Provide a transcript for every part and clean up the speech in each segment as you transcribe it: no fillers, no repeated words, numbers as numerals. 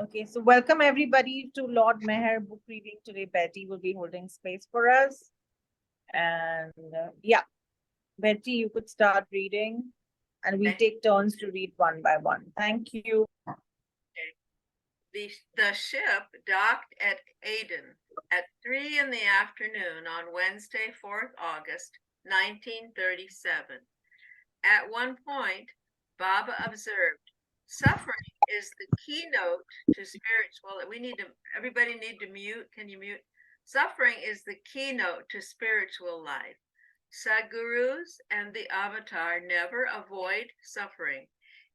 Okay, so welcome everybody to Lord Meher book reading. Today, Betty will be holding space for us. And yeah, Betty, you could start reading and we'll take turns to read one by one. Thank you. The ship docked at Aden at 3 in the afternoon on Wednesday, 4th August, 1937. At one point, Baba observed, suffering is the keynote to spiritual. Everybody need to mute. Can you mute? Suffering is the keynote to spiritual life. Sadgurus and the avatar never avoid suffering,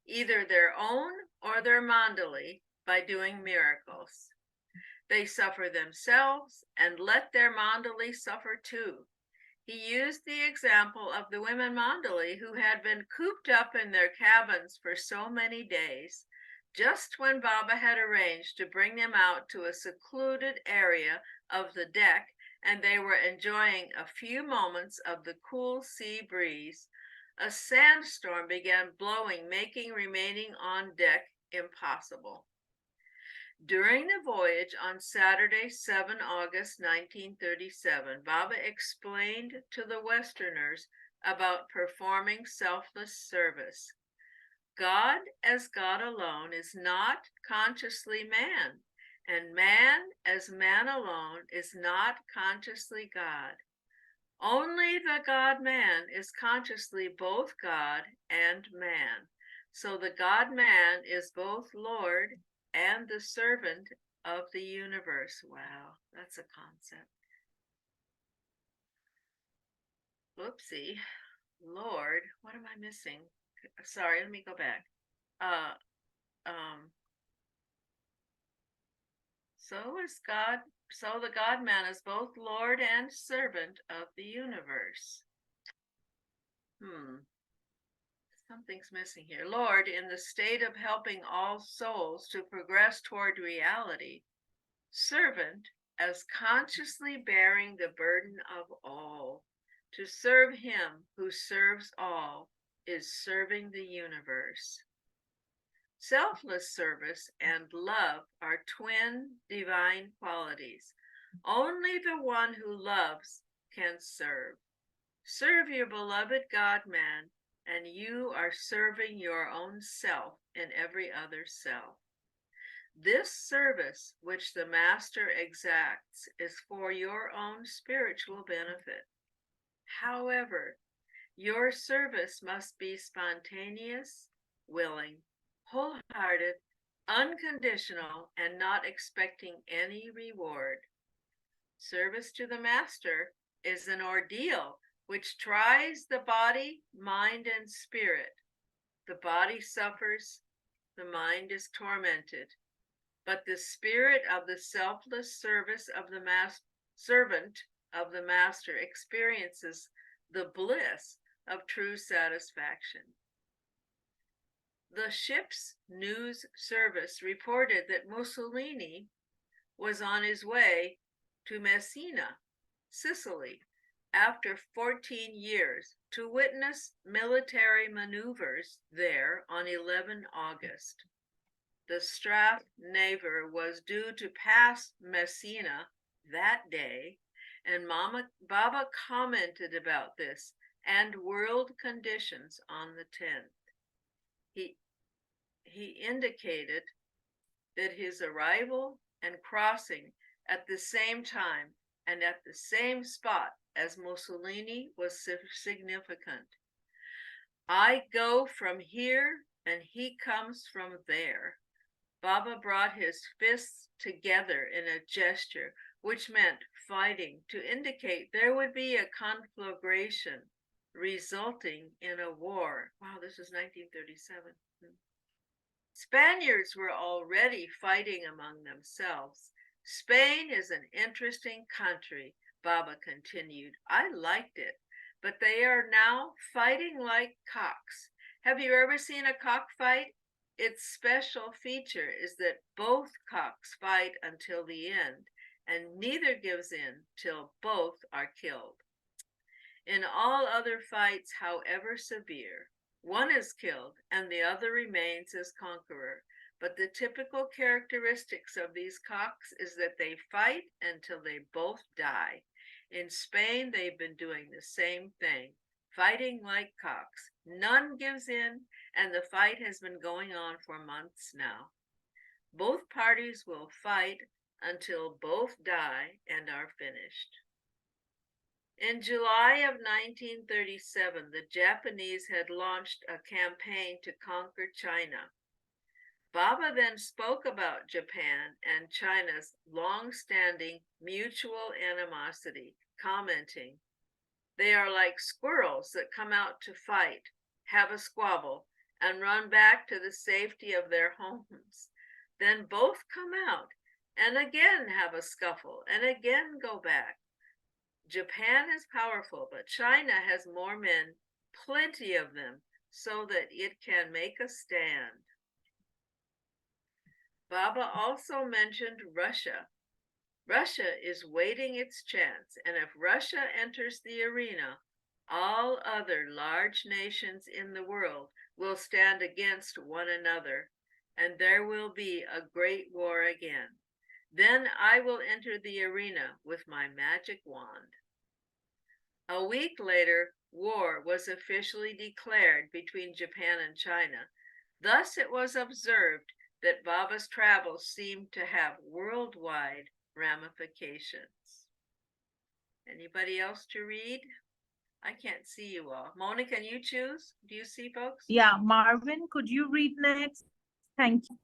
either their own or their mandali, by doing miracles. They suffer themselves and let their mandali suffer too. He used the example of the women mandali who had been cooped up in their cabins for so many days, just when Baba had arranged to bring them out to a secluded area of the deck and they were enjoying a few moments of the cool sea breeze. A sandstorm began blowing, making remaining on deck impossible. During the voyage on Saturday, 7 August 1937, Baba explained to the Westerners about performing selfless service. God as God alone is not consciously man, and man as man alone is not consciously God. Only the God-man is consciously both God and man. So the God-man is both Lord and the servant of the universe. Wow, that's a concept. Whoopsie. Lord, what am I missing? Sorry, let me go back. Uh, um, so the God-man is both Lord and servant of the universe. Something's missing here. Lord, in the state of helping all souls to progress toward reality. Servant, as consciously bearing the burden of all. To serve him who serves all is serving the universe. Selfless service and love are twin divine qualities. Only the one who loves can serve. Serve your beloved God-man, and you are serving your own self in every other self. This service which the Master exacts is for your own spiritual benefit. However, your service must be spontaneous, willing, wholehearted, unconditional, and not expecting any reward. Service to the Master is an ordeal which tries the body, mind, and spirit. The body suffers, the mind is tormented, but the spirit of the selfless service of the servant of the Master experiences the bliss of true satisfaction. The ship's news service reported that Mussolini was on his way to Messina, Sicily, after 14 years to witness military maneuvers there on 11 August. The Strath-Naver was due to pass Messina that day, and Baba commented about this and world conditions on the 10th. He indicated that his arrival and crossing at the same time and at the same spot as Mussolini was significant. I go from here and he comes from there. Baba brought his fists together in a gesture which meant fighting, to indicate there would be a conflagration resulting in a war. Wow, this is 1937. Spaniards were already fighting among themselves. Spain is an interesting country, Baba continued. I liked it, but they are now fighting like cocks. Have you ever seen a cockfight? Its special feature is that both cocks fight until the end, and neither gives in till both are killed. In all other fights, however severe, one is killed and the other remains as conqueror. But the typical characteristics of these cocks is that they fight until they both die. In Spain, they've been doing the same thing, fighting like cocks. None gives in, and the fight has been going on for months now. Both parties will fight until both die and are finished. In July of 1937, the Japanese had launched a campaign to conquer China. Baba then spoke about Japan and China's long-standing mutual animosity, commenting, "They are like squirrels that come out to fight, have a squabble, and run back to the safety of their homes. Then both come out and again have a scuffle and again go back. Japan is powerful, but China has more men, plenty of them, so that it can make a stand." Baba also mentioned Russia. Russia is waiting its chance, and if Russia enters the arena, all other large nations in the world will stand against one another, and there will be a great war again. Then I will enter the arena with my magic wand. A week later, war was officially declared between Japan and China. Thus it was observed that Baba's travels seemed to have worldwide ramifications. Anybody else to read? I can't see you all. Mona, can you choose? Do you see folks? Yeah, Marvin, could you read next? Thank you.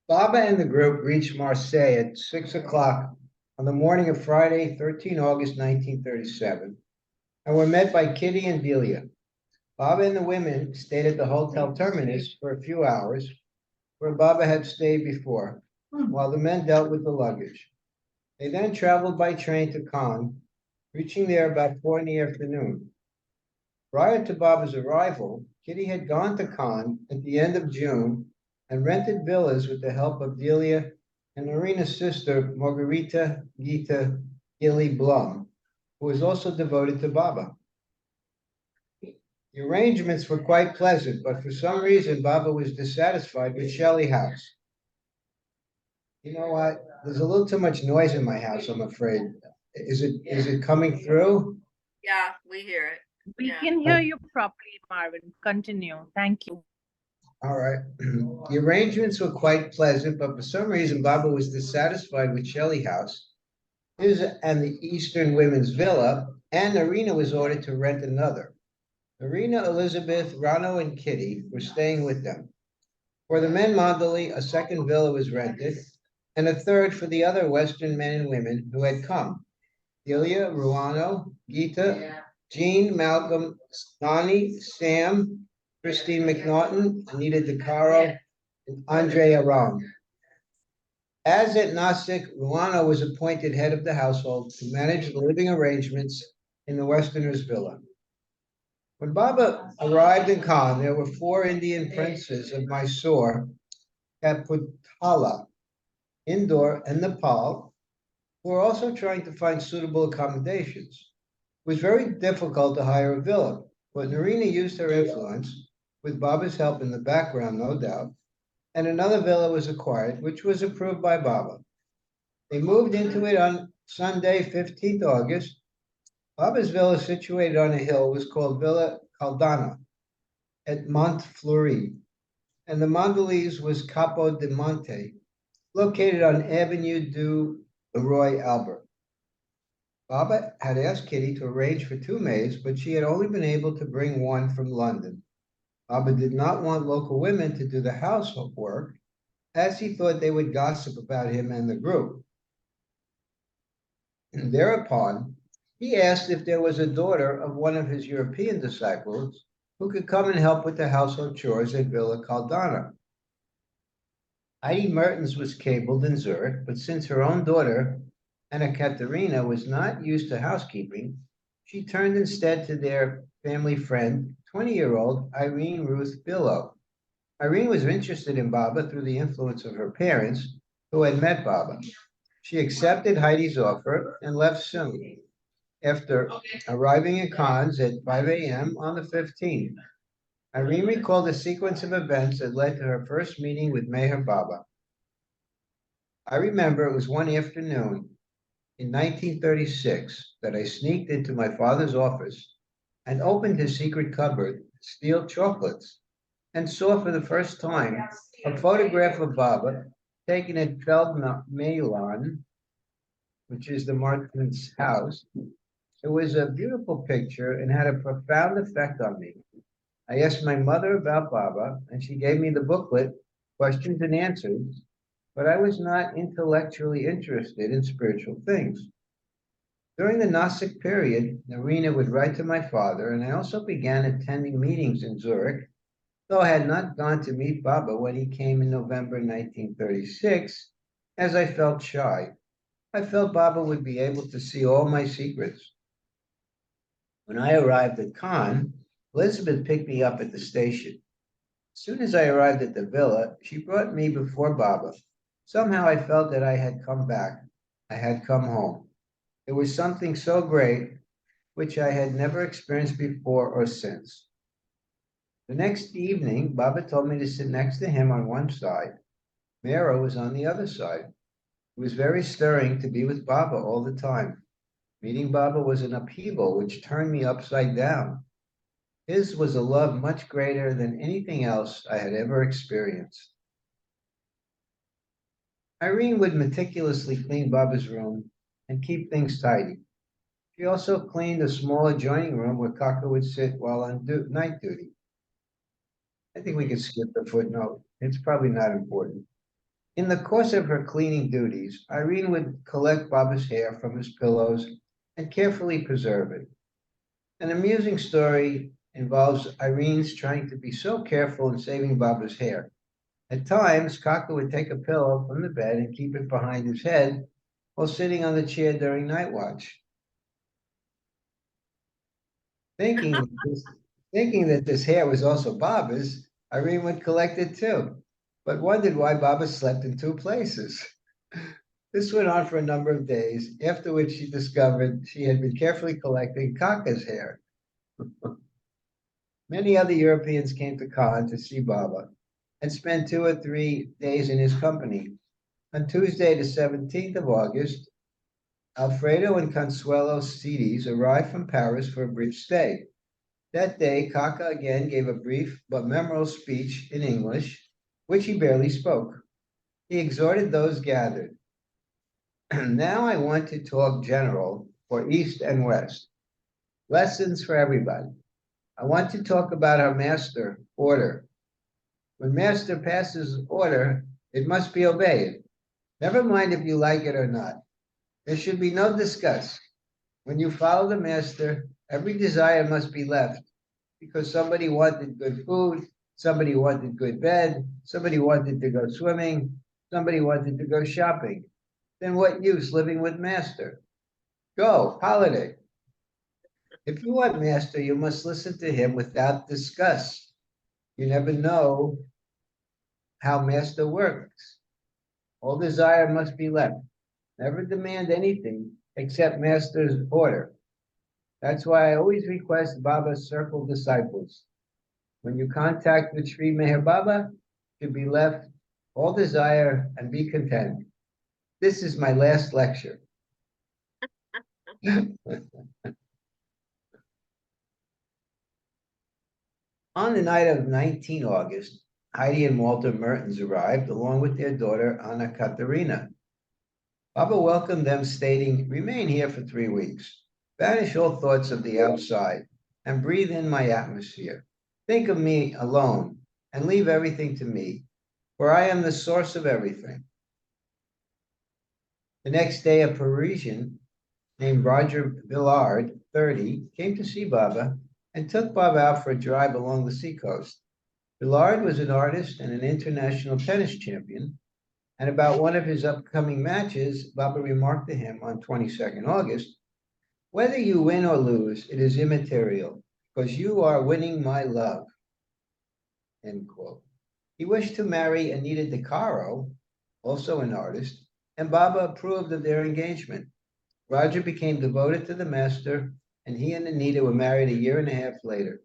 Baba and the group reached Marseille at 6 o'clock on the morning of Friday, 13 August 1937, and were met by Kitty and Delia. Baba and the women stayed at the Hotel Terminus for a few hours, where Baba had stayed before, while the men dealt with the luggage. They then traveled by train to Cannes, reaching there about 4 in the afternoon. Prior to Baba's arrival, Kitty had gone to Cannes at the end of June and rented villas with the help of Delia and Marina's sister, Margarita Gita Gilly Blum, who was also devoted to Baba. The arrangements were quite pleasant, but for some reason, Baba was dissatisfied with Shelley House. You know what? There's a little too much noise in my house, I'm afraid. Is it coming through? Yeah, we hear it. We Yeah. can hear you properly, Marvin. Continue. Thank you. All right. The arrangements were quite pleasant, but for some reason, Baba was dissatisfied with Shelley House, his and the Eastern Women's Villa, and Narina was ordered to rent another. Narina, Elizabeth, Rano, and Kitty were staying with them. For the men Mandali, a second villa was rented, and a third for the other Western men and women who had come. Delia, Ruano, Gita, Jean, Malcolm, Nani, Sam, Christine McNaughton, Anita DeCaro, and Andrea Ram. As at Nasik, Ruano was appointed head of the household to manage the living arrangements in the Westerners' villa. When Baba arrived in Cannes, there were 4 Indian princes of Mysore, Kapurthala, Indore, and Nepal, who were also trying to find suitable accommodations. It was very difficult to hire a villa, but Narina used her influence, with Baba's help in the background, no doubt, and another villa was acquired, which was approved by Baba. They moved into it on Sunday, 15th August. Baba's villa, situated on a hill, was called Villa Caldana at Montfleury, and the Mondelez was Capo de Monte, located on Avenue du Roy Albert. Baba had asked Kitty to arrange for 2 maids, but she had only been able to bring one from London. Baba did not want local women to do the household work, as he thought they would gossip about him and the group. And thereupon, he asked if there was a daughter of one of his European disciples who could come and help with the household chores at Villa Caldana. Heidi Mertens was cabled in Zurich, but since her own daughter, Anna Katerina, was not used to housekeeping, she turned instead to their family friend, 20-year-old Irene Ruth Billow. Irene was interested in Baba through the influence of her parents, who had met Baba. She accepted Heidi's offer and left soon, after arriving in Cannes at 5 a.m. on the 15th. Irene recalled a sequence of events that led to her first meeting with Meher Baba. I remember it was one afternoon in 1936 that I sneaked into my father's office and opened his secret cupboard to steal chocolates and saw for the first time a photograph of Baba taken at Feldmilan, which is the Martin's house. It was a beautiful picture and had a profound effect on me. I asked my mother about Baba, and she gave me the booklet, Questions and Answers, but I was not intellectually interested in spiritual things. During the Gnostic period, Narina would write to my father, and I also began attending meetings in Zurich, though I had not gone to meet Baba when he came in November 1936, as I felt shy. I felt Baba would be able to see all my secrets. When I arrived at Cannes, Elizabeth picked me up at the station. As soon as I arrived at the villa, she brought me before Baba. Somehow I felt that I had come back. I had come home. It was something so great, which I had never experienced before or since. The next evening, Baba told me to sit next to him on one side. Mera was on the other side. It was very stirring to be with Baba all the time. Meeting Baba was an upheaval which turned me upside down. His was a love much greater than anything else I had ever experienced. Irene would meticulously clean Baba's room and keep things tidy. She also cleaned a small adjoining room where Kaka would sit while on night duty. I think we could skip the footnote. It's probably not important. In the course of her cleaning duties, Irene would collect Baba's hair from his pillows and carefully preserve it. An amusing story involves Irene's trying to be so careful in saving Baba's hair. At times, Kaka would take a pillow from the bed and keep it behind his head while sitting on the chair during night watch. Thinking that this hair was also Baba's, Irene would collect it too, but wondered why Baba slept in two places. This went on for a number of days, after which she discovered she had been carefully collecting Kaka's hair. Many other Europeans came to Cannes to see Baba and spent 2 or 3 days in his company. On Tuesday, the 17th of August, Alfredo and Consuelo Cedes arrived from Paris for a brief stay. That day, Kaka again gave a brief but memorable speech in English, which he barely spoke. He exhorted those gathered. Now I want to talk general for East and West. Lessons for everybody. I want to talk about our master, order. When master passes order, it must be obeyed. Never mind if you like it or not. There should be no disgust. When you follow the master, every desire must be left because somebody wanted good food, somebody wanted good bed, somebody wanted to go swimming, somebody wanted to go shopping. Then what use living with master? Go, holiday. If you want master, you must listen to him without disgust. You never know how master works. All desire must be left. Never demand anything except master's order. That's why I always request Baba's circle disciples. When you contact the Sri Meher Baba, to be left all desire and be content. This is my last lecture. On the night of 19 August, Heidi and Walter Mertens arrived along with their daughter, Anna Katerina. Baba welcomed them, stating, "Remain here for 3 weeks. Banish all thoughts of the outside and breathe in my atmosphere. Think of me alone and leave everything to me, for I am the source of everything." The next day, a Parisian named Roger Villard, 30, came to see Baba and took Baba out for a drive along the seacoast. Villard was an artist and an international tennis champion, and about one of his upcoming matches, Baba remarked to him on 22nd August, "Whether you win or lose, it is immaterial, because you are winning my love." End quote. He wished to marry Anita De Caro, also an artist, and Baba approved of their engagement. Roger became devoted to the master, and he and Anita were married a year and a half later.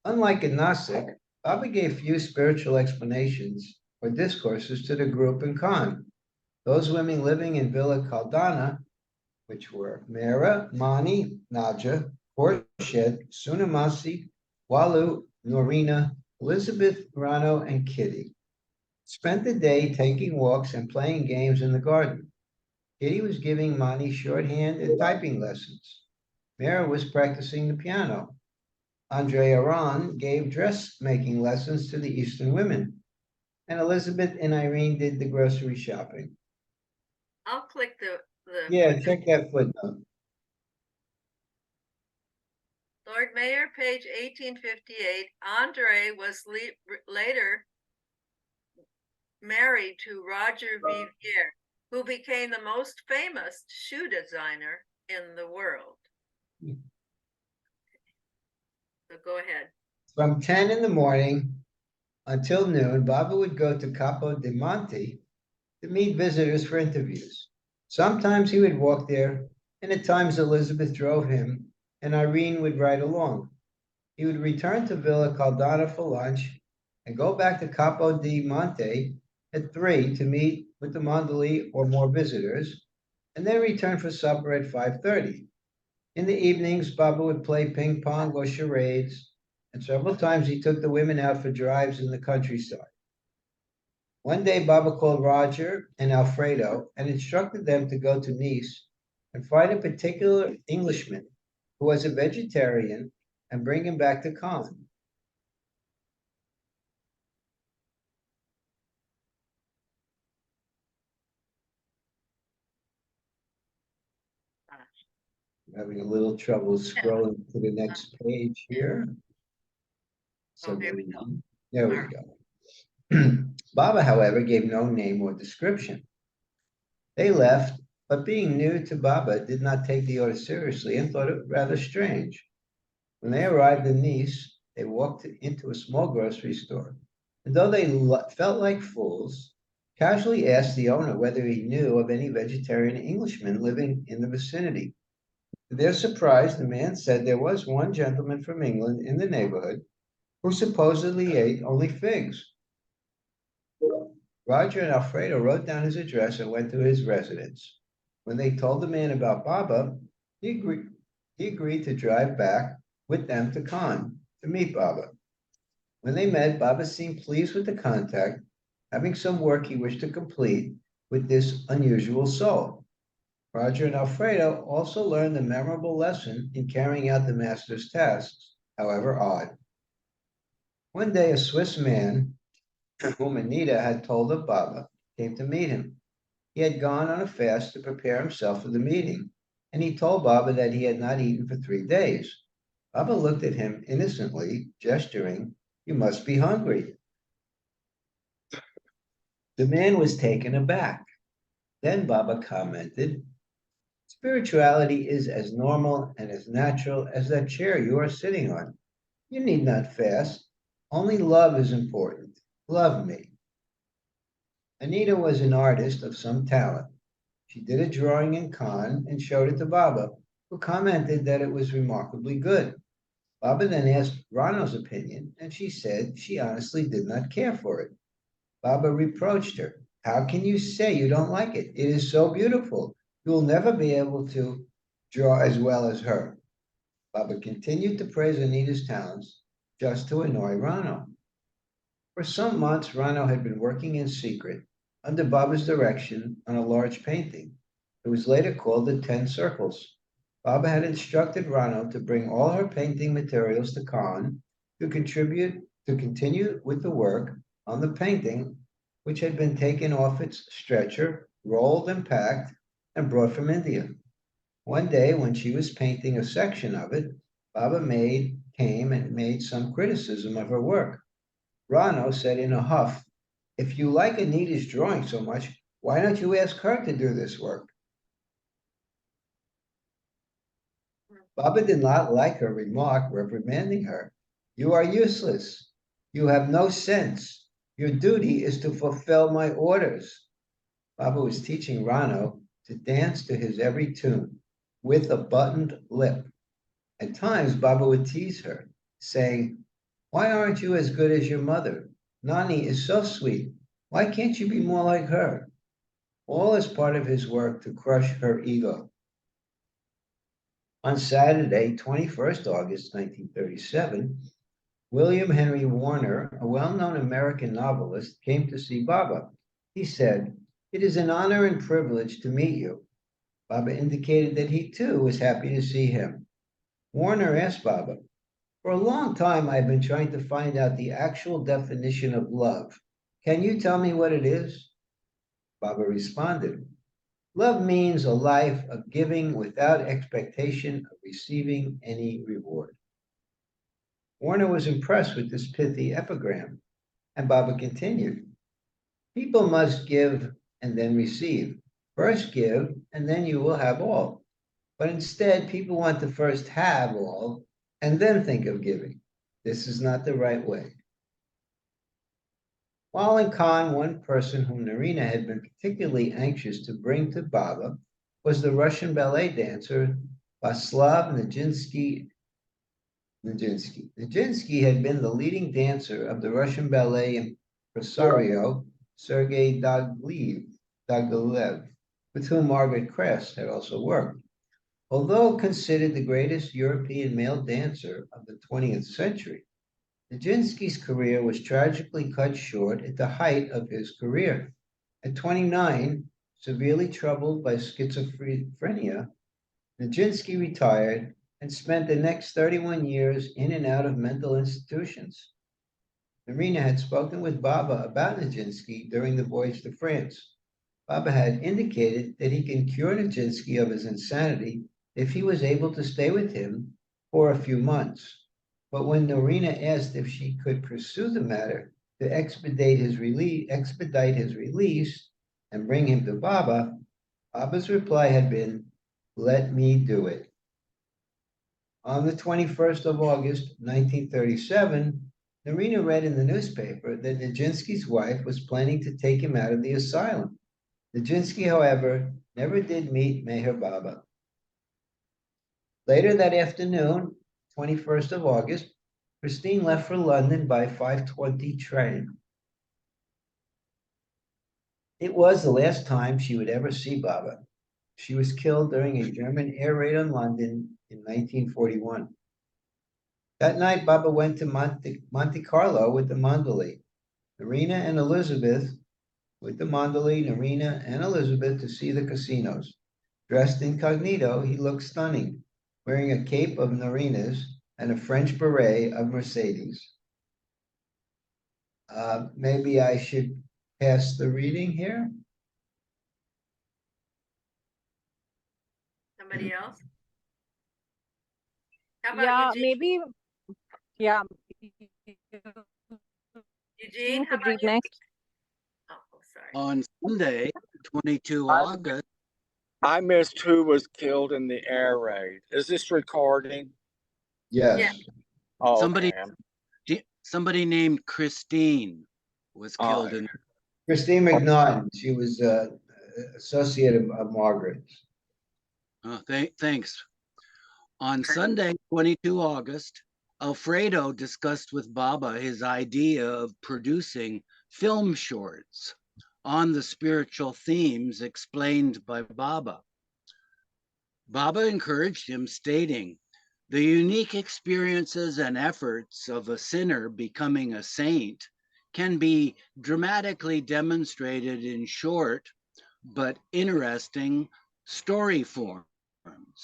Unlike in Nasik, Baba gave few spiritual explanations or discourses to the group in Khan. Those women living in Villa Caldana, which were Mera, Mani, Naja, Khorshed, Sunamasi, Walu, Norina, Elizabeth, Rano, and Kitty, spent the day taking walks and playing games in the garden. Kitty was giving Mani shorthand and typing lessons. Mera was practicing the piano. Andrea Ron gave dressmaking lessons to the Eastern women, and Elizabeth and Irene did the grocery shopping. I'll click the. Yeah, check that footnote. Lord Mayor, page 1858. Andre was later married to Roger Vivier, who became the most famous shoe designer in the world. So go ahead. From 10 in the morning until noon, Baba would go to Capo di Monte to meet visitors for interviews. Sometimes he would walk there, and at times Elizabeth drove him, and Irene would ride along. He would return to Villa Caldana for lunch and go back to Capo di Monte at 3 to meet with the Mondoli or more visitors, and then return for supper at 5:30. In the evenings, Baba would play ping pong or charades, and several times he took the women out for drives in the countryside. One day, Baba called Roger and Alfredo and instructed them to go to Nice and find a particular Englishman who was a vegetarian and bring him back to Caen. I'm having a little trouble scrolling to the next page here. So here we go. There we go. Baba, however, gave no name or description. They left, but being new to Baba, did not take the order seriously and thought it rather strange. When they arrived in Nice, they walked into a small grocery store, and though they felt like fools, casually asked the owner whether he knew of any vegetarian Englishmen living in the vicinity. To their surprise, the man said there was one gentleman from England in the neighborhood who supposedly ate only figs. Roger and Alfredo wrote down his address and went to his residence. When they told the man about Baba, he agreed to drive back with them to Caen to meet Baba. When they met, Baba seemed pleased with the contact, having some work he wished to complete with this unusual soul. Roger and Alfredo also learned a memorable lesson in carrying out the master's tasks, however odd. One day, a Swiss man, whom Anita had told of Baba, came to meet him. He had gone on a fast to prepare himself for the meeting, and he told Baba that he had not eaten for 3 days. Baba looked at him innocently, gesturing, "You must be hungry." The man was taken aback. Then Baba commented, "Spirituality is as normal and as natural as that chair you are sitting on. You need not fast. Only love is important. Love me." Anita was an artist of some talent. She did a drawing in Caen and showed it to Baba, who commented that it was remarkably good. Baba then asked Rano's opinion, and she said she honestly did not care for it. Baba reproached her. "How can you say you don't like it? It is so beautiful. You will never be able to draw as well as her." Baba continued to praise Anita's talents just to annoy Rano. For some months, Rano had been working in secret under Baba's direction on a large painting. It was later called the 10 Circles. Baba had instructed Rano to bring all her painting materials to Caen to continue with the work on the painting, which had been taken off its stretcher, rolled and packed, and brought from India. One day, when she was painting a section of it, Baba came and made some criticism of her work. Rano said in a huff, "If you like Anita's drawing so much, why don't you ask her to do this work?" Baba did not like her remark, reprimanding her. "You are useless. You have no sense. Your duty is to fulfill my orders." Baba was teaching Rano to dance to his every tune with a buttoned lip. At times, Baba would tease her, saying, Why aren't you as good as your mother? Nani is so sweet. Why can't you be more like her? All as part of his work to crush her ego. On Saturday, 21st August 1937, William Henry Warner, a well-known American novelist, came to see Baba. He said, "It is an honor and privilege to meet you." Baba indicated that he too was happy to see him. Warner asked Baba, "For a long time, I've been trying to find out the actual definition of love. Can you tell me what it is?" Baba responded, "Love means a life of giving without expectation of receiving any reward." Warner was impressed with this pithy epigram, and Baba continued, "People must give and then receive. First give, and then you will have all. But instead, people want to first have all and then think of giving. This is not the right way." While in Cannes, one person whom Narina had been particularly anxious to bring to Baba was the Russian ballet dancer Vaslav Nijinsky. Nijinsky had been the leading dancer of the Russian ballet impresario Sergei Diaghilev, with whom Margaret Kress had also worked. Although considered the greatest European male dancer of the 20th century, Nijinsky's career was tragically cut short at the height of his career. At 29, severely troubled by schizophrenia, Nijinsky retired and spent the next 31 years in and out of mental institutions. Narina had spoken with Baba about Nijinsky during the voyage to France. Baba had indicated that he can cure Nijinsky of his insanity if he was able to stay with him for a few months. But when Narina asked if she could pursue the matter to expedite his release and bring him to Baba, Baba's reply had been, "Let me do it." On the 21st of August, 1937, Narina read in the newspaper that Nijinsky's wife was planning to take him out of the asylum. Nijinsky, however, never did meet Meher Baba. Later that afternoon, 21st of August, Christine left for London by 5:20 train. It was the last time she would ever see Baba. She was killed during a German air raid on London in 1941. That night, Baba went to Monte Carlo with the Mandali. Narina and Elizabeth, with the Mandali, Narina and Elizabeth to see the casinos. Dressed incognito, he looked stunning, wearing a cape of Narina's and a French beret of Mercedes. Maybe I should pass the reading here. Somebody else? How about Yeah, Eugene? maybe, yeah. Eugene, how Could about read you? next. Oh, sorry. On Sunday, 22 August, I missed who was killed in the air raid. Is this recording? Yes. Oh, somebody okay. somebody named Christine was killed in. Christine McNaughton, she was associate of Margaret's. Thanks. On Sunday, 22 August, Alfredo discussed with Baba his idea of producing film shorts on the spiritual themes explained by Baba. Baba encouraged him, stating, "The unique experiences and efforts of a sinner becoming a saint can be dramatically demonstrated in short but interesting story forms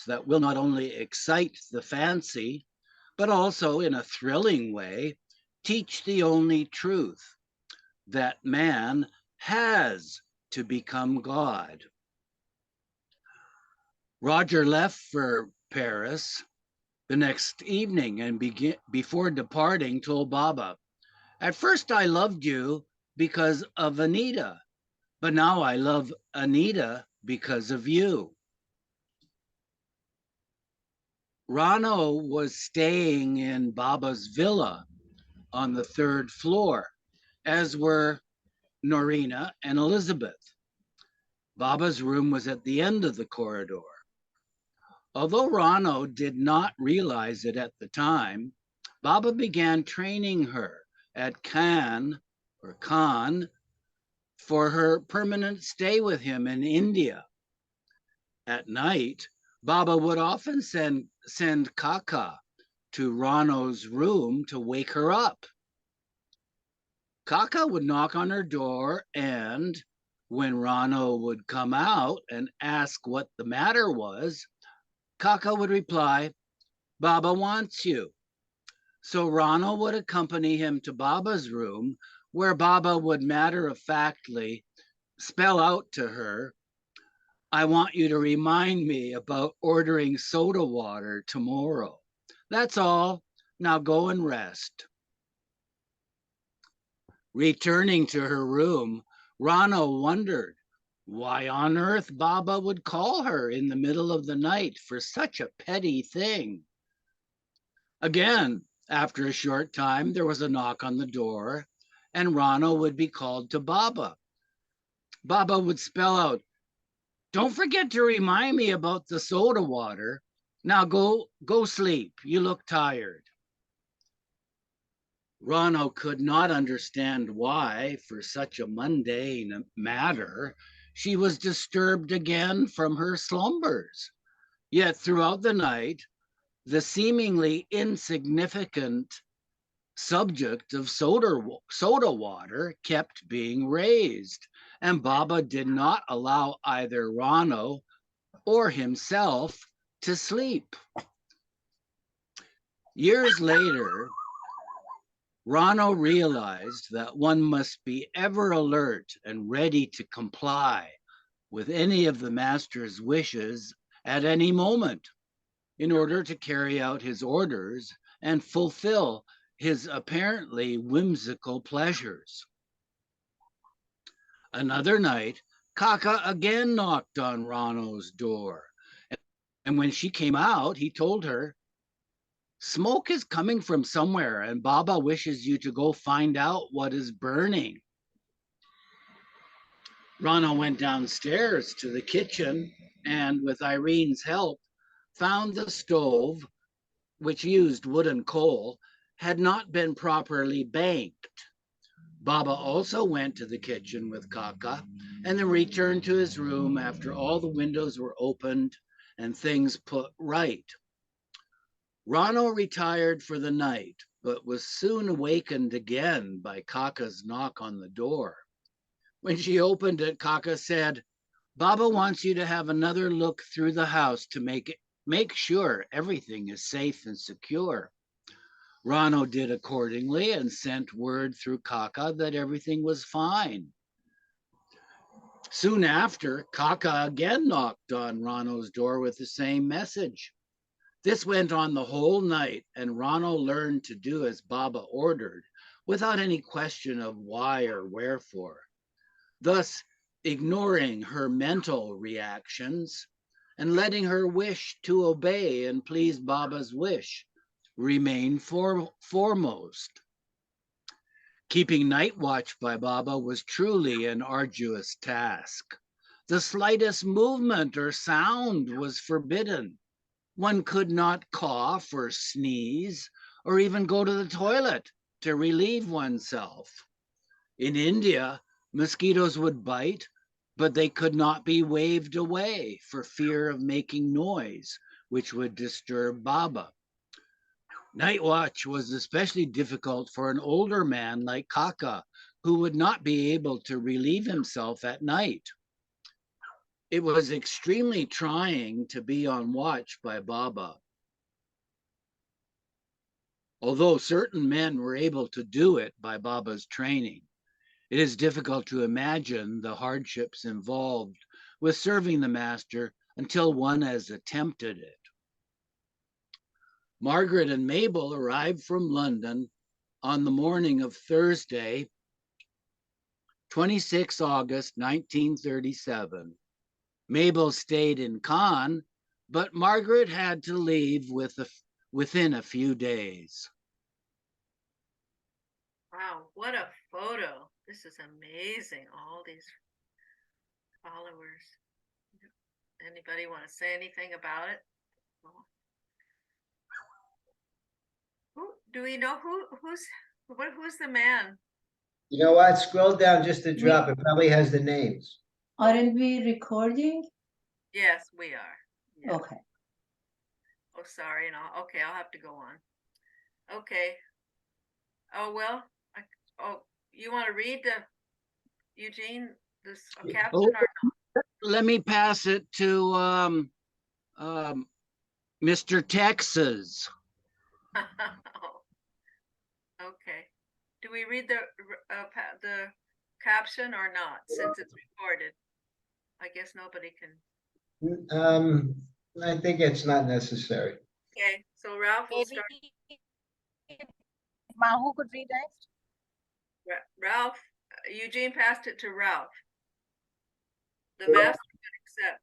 that will not only excite the fancy, but also in a thrilling way teach the only truth, that man has to become God." Roger left for Paris the next evening and before departing told Baba, "At first I loved you because of Anita, but now I love Anita because of you." Rano was staying in Baba's villa on the third floor, as were Norina and Elizabeth. Baba's room was at the end of the corridor. Although Rano did not realize it at the time, Baba began training her at Cannes for her permanent stay with him in India. At night, Baba would often send Kaka to Rano's room to wake her up. Kaka would knock on her door, and when Rano would come out and ask what the matter was, Kaka would reply, "Baba wants you." So Rano would accompany him to Baba's room, where Baba would matter-of-factly spell out to her, "I want you to remind me about ordering soda water tomorrow. That's all. Now go and rest." Returning to her room, Rano wondered why on earth Baba would call her in the middle of the night for such a petty thing. Again, after a short time, there was a knock on the door, and Rano would be called to Baba. Baba would spell out, "Don't forget to remind me about the soda water. Now go sleep. You look tired." Rano could not understand why, for such a mundane matter, she was disturbed again from her slumbers. Yet throughout the night, the seemingly insignificant subject of soda water kept being raised, and Baba did not allow either Rano or himself to sleep. Years later, Rano realized that one must be ever alert and ready to comply with any of the master's wishes at any moment in order to carry out his orders and fulfill his apparently whimsical pleasures. Another night, Kaka again knocked on Rano's door, and when she came out, he told her, "Smoke is coming from somewhere, and Baba wishes you to go find out what is burning." Rano went downstairs to the kitchen and, with Irene's help, found the stove, which used wood and coal, had not been properly banked. Baba also went to the kitchen with Kaka and then returned to his room after all the windows were opened and things put right. Rano retired for the night, but was soon awakened again by Kaka's knock on the door. When she opened it, Kaka said, "Baba wants you to have another look through the house to make sure everything is safe and secure." Rano did accordingly and sent word through Kaka that everything was fine. Soon after, Kaka again knocked on Rano's door with the same message. This went on the whole night, and Rano learned to do as Baba ordered without any question of why or wherefore, thus ignoring her mental reactions and letting her wish to obey and please Baba's wish remain foremost. Keeping night watch by Baba was truly an arduous task. The slightest movement or sound was forbidden. One could not cough or sneeze or even go to the toilet to relieve oneself. In India, mosquitoes would bite, but they could not be waved away for fear of making noise, which would disturb Baba. Night watch was especially difficult for an older man like Kaka, who would not be able to relieve himself at night. It was extremely trying to be on watch by Baba. Although certain men were able to do it by Baba's training, it is difficult to imagine the hardships involved with serving the master until one has attempted it. Margaret and Mabel arrived from London on the morning of Thursday, 26 August 1937. Mabel stayed in Cannes, but Margaret had to leave within a few days. Wow, what a photo. This is amazing, all these followers. Anybody want to say anything about it? Oh. do we know who's the man? You know what? Scroll down just a drop. It probably has the names. Aren't we recording? Yes, we are. Yeah. Okay. Oh, sorry, and I'll have to go on. Okay. Oh, well, you want to read Eugene, this caption or Let me pass it to Mr. Texas. not? Okay. Do we read the caption or not, since it's recorded? I guess nobody can. I think it's not necessary. Okay, so Ralph will start. Mahu could read next. Ralph, Eugene passed it to Ralph. The master would accept.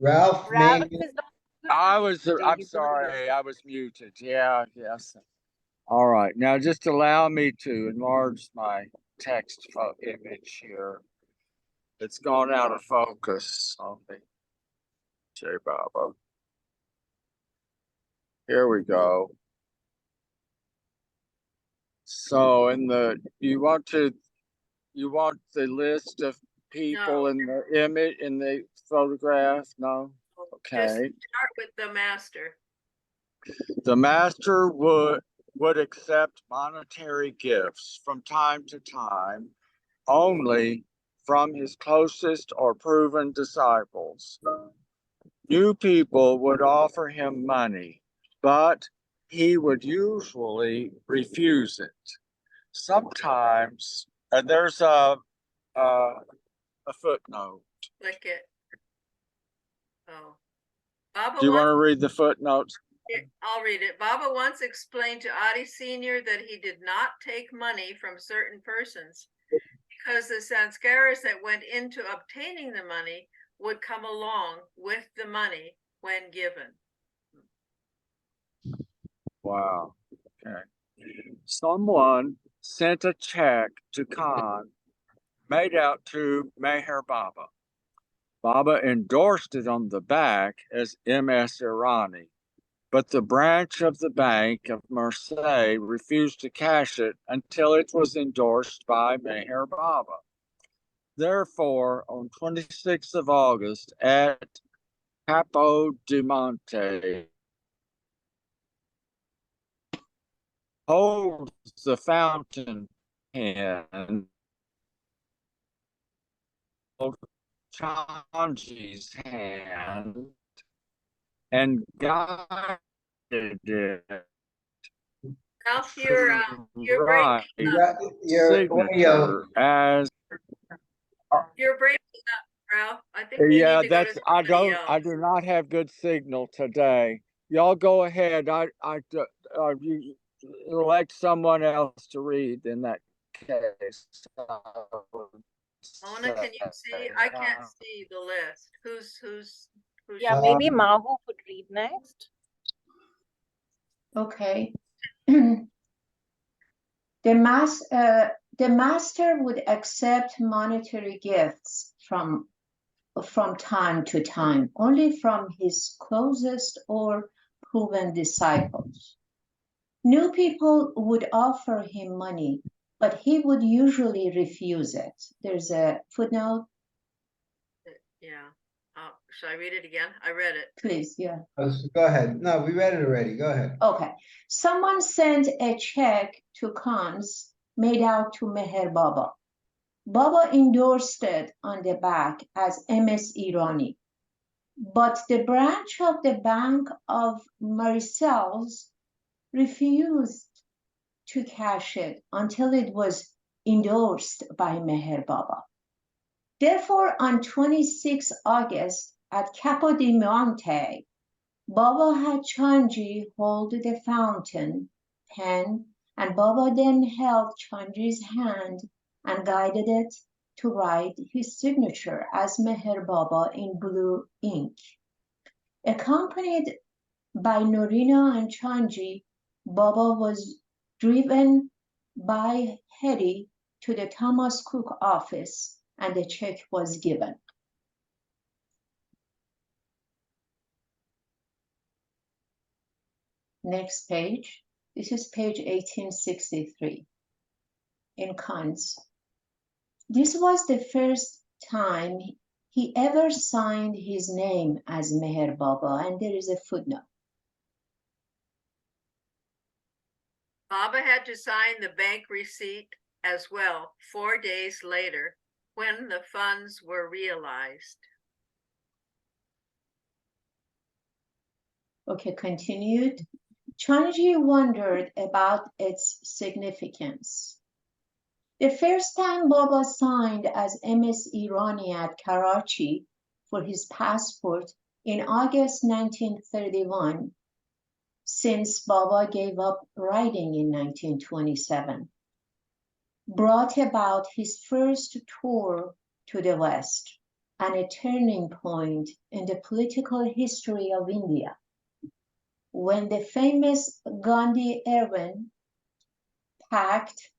Ralph, Ralph maybe. is not. I'm sorry, I was muted. Yeah, yes. All right, now just allow me to enlarge my text image here. It's gone out of focus on me. J Baba. Here we go. So you want the list of people in the image, in the photograph? No? Okay. Just start with the master. The master would accept monetary gifts from time to time only from his closest or proven disciples. New people would offer him money, but he would usually refuse it. Sometimes, there's a footnote. Click it. Oh. Baba Do you want to once, read the footnotes? I'll read it. Baba once explained to Adi Sr. that he did not take money from certain persons because the sanskaras that went into obtaining the money would come along with the money when given. Wow. Okay. Someone sent a check to Khan made out to Meher Baba. Baba endorsed it on the back as M.S. Irani, but the branch of the Bank of Marseille refused to cash it until it was endorsed by Meher Baba. Therefore, on 26th of August at Capo di Monte, holds the fountain pen of Chanji's hand and guided it. Ralph, you're Right. breaking up. Your audio. Signature as You're breaking up, Ralph. I think we yeah, need to go to that's I somebody do else. not have good signal today. Y'all go ahead. You elect someone else to read in that case. Mona, can you see? I can't see the list. Who's Yeah, maybe Mahu could read next. Okay. The master would accept monetary gifts from time to time, only from his closest or proven disciples. New people would offer him money, but he would usually refuse it. There's a footnote. Yeah. Should I read it again? I read it. Please, yeah. Go ahead. No, we read it already. Go ahead. Okay. Someone sent a check to Khan's made out to Meher Baba. Baba endorsed it on the back as MS Irani. But the branch of the Bank of Marseille refused to cash it until it was endorsed by Meher Baba. Therefore, on 26 August at Capo di Monte, Baba had Chanji hold the fountain pen, and Baba then held Chanji's hand and guided it to write his signature as Meher Baba in blue ink. Accompanied by Norina and Chanji, Baba was driven by Hetty to the Thomas Cook office, and the check was given. Next page. This is page 1863 in Cannes. This was the first time he ever signed his name as Meher Baba, and there is a footnote. Baba had to sign the bank receipt as well 4 days later when the funds were realized. Okay, continued. Chanji wondered about its significance. The first time Baba signed as MS Irani at Karachi for his passport in August 1931, since Baba gave up writing in 1927, brought about his first tour to the West and a turning point in the political history of India, when the famous Gandhi-Irwin Pact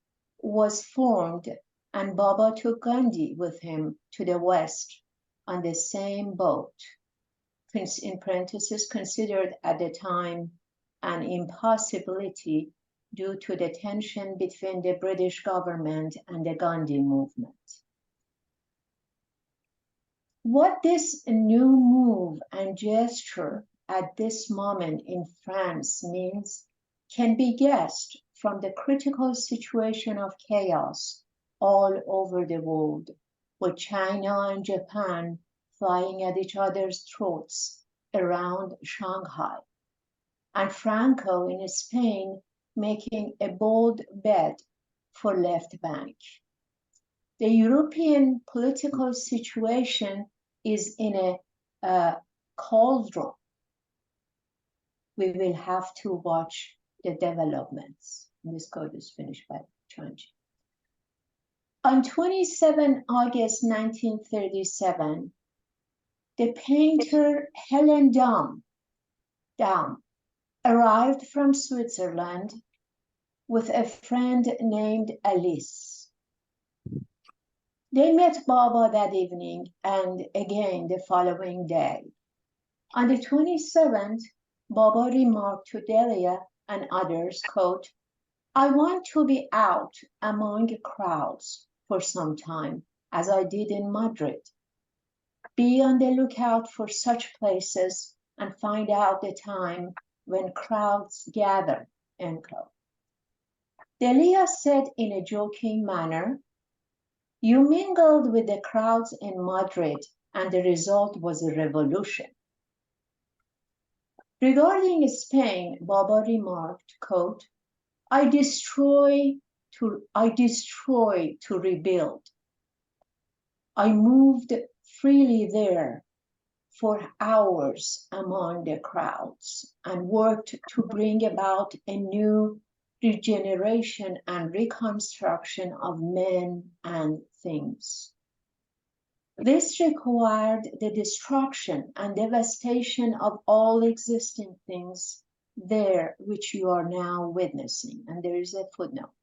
was formed and Baba took Gandhi with him to the West on the same boat, in parentheses, considered at the time an impossibility due to the tension between the British government and the Gandhi movement. What this new move and gesture at this moment in France means can be guessed from the critical situation of chaos all over the world, with China and Japan flying at each other's throats around Shanghai, and Franco in Spain making a bold bet for left bank. The European political situation is in a cauldron. We will have to watch the developments. And this code is finished by Chanji. On 27 August 1937, the painter Helen Daum arrived from Switzerland with a friend named Alice. They met Baba that evening and again the following day. On the 27th, Baba remarked to Delia and others, quote, "I want to be out among crowds for some time, as I did in Madrid. Be on the lookout for such places and find out the time when crowds gather," end quote. Delia said in a joking manner, "You mingled with the crowds in Madrid and the result was a revolution." Regarding Spain, Baba remarked, quote, I destroy to rebuild. I moved freely there for hours among the crowds and worked to bring about a new regeneration and reconstruction of men and things. This required the destruction and devastation of all existing things there, which you are now witnessing. And there is a footnote.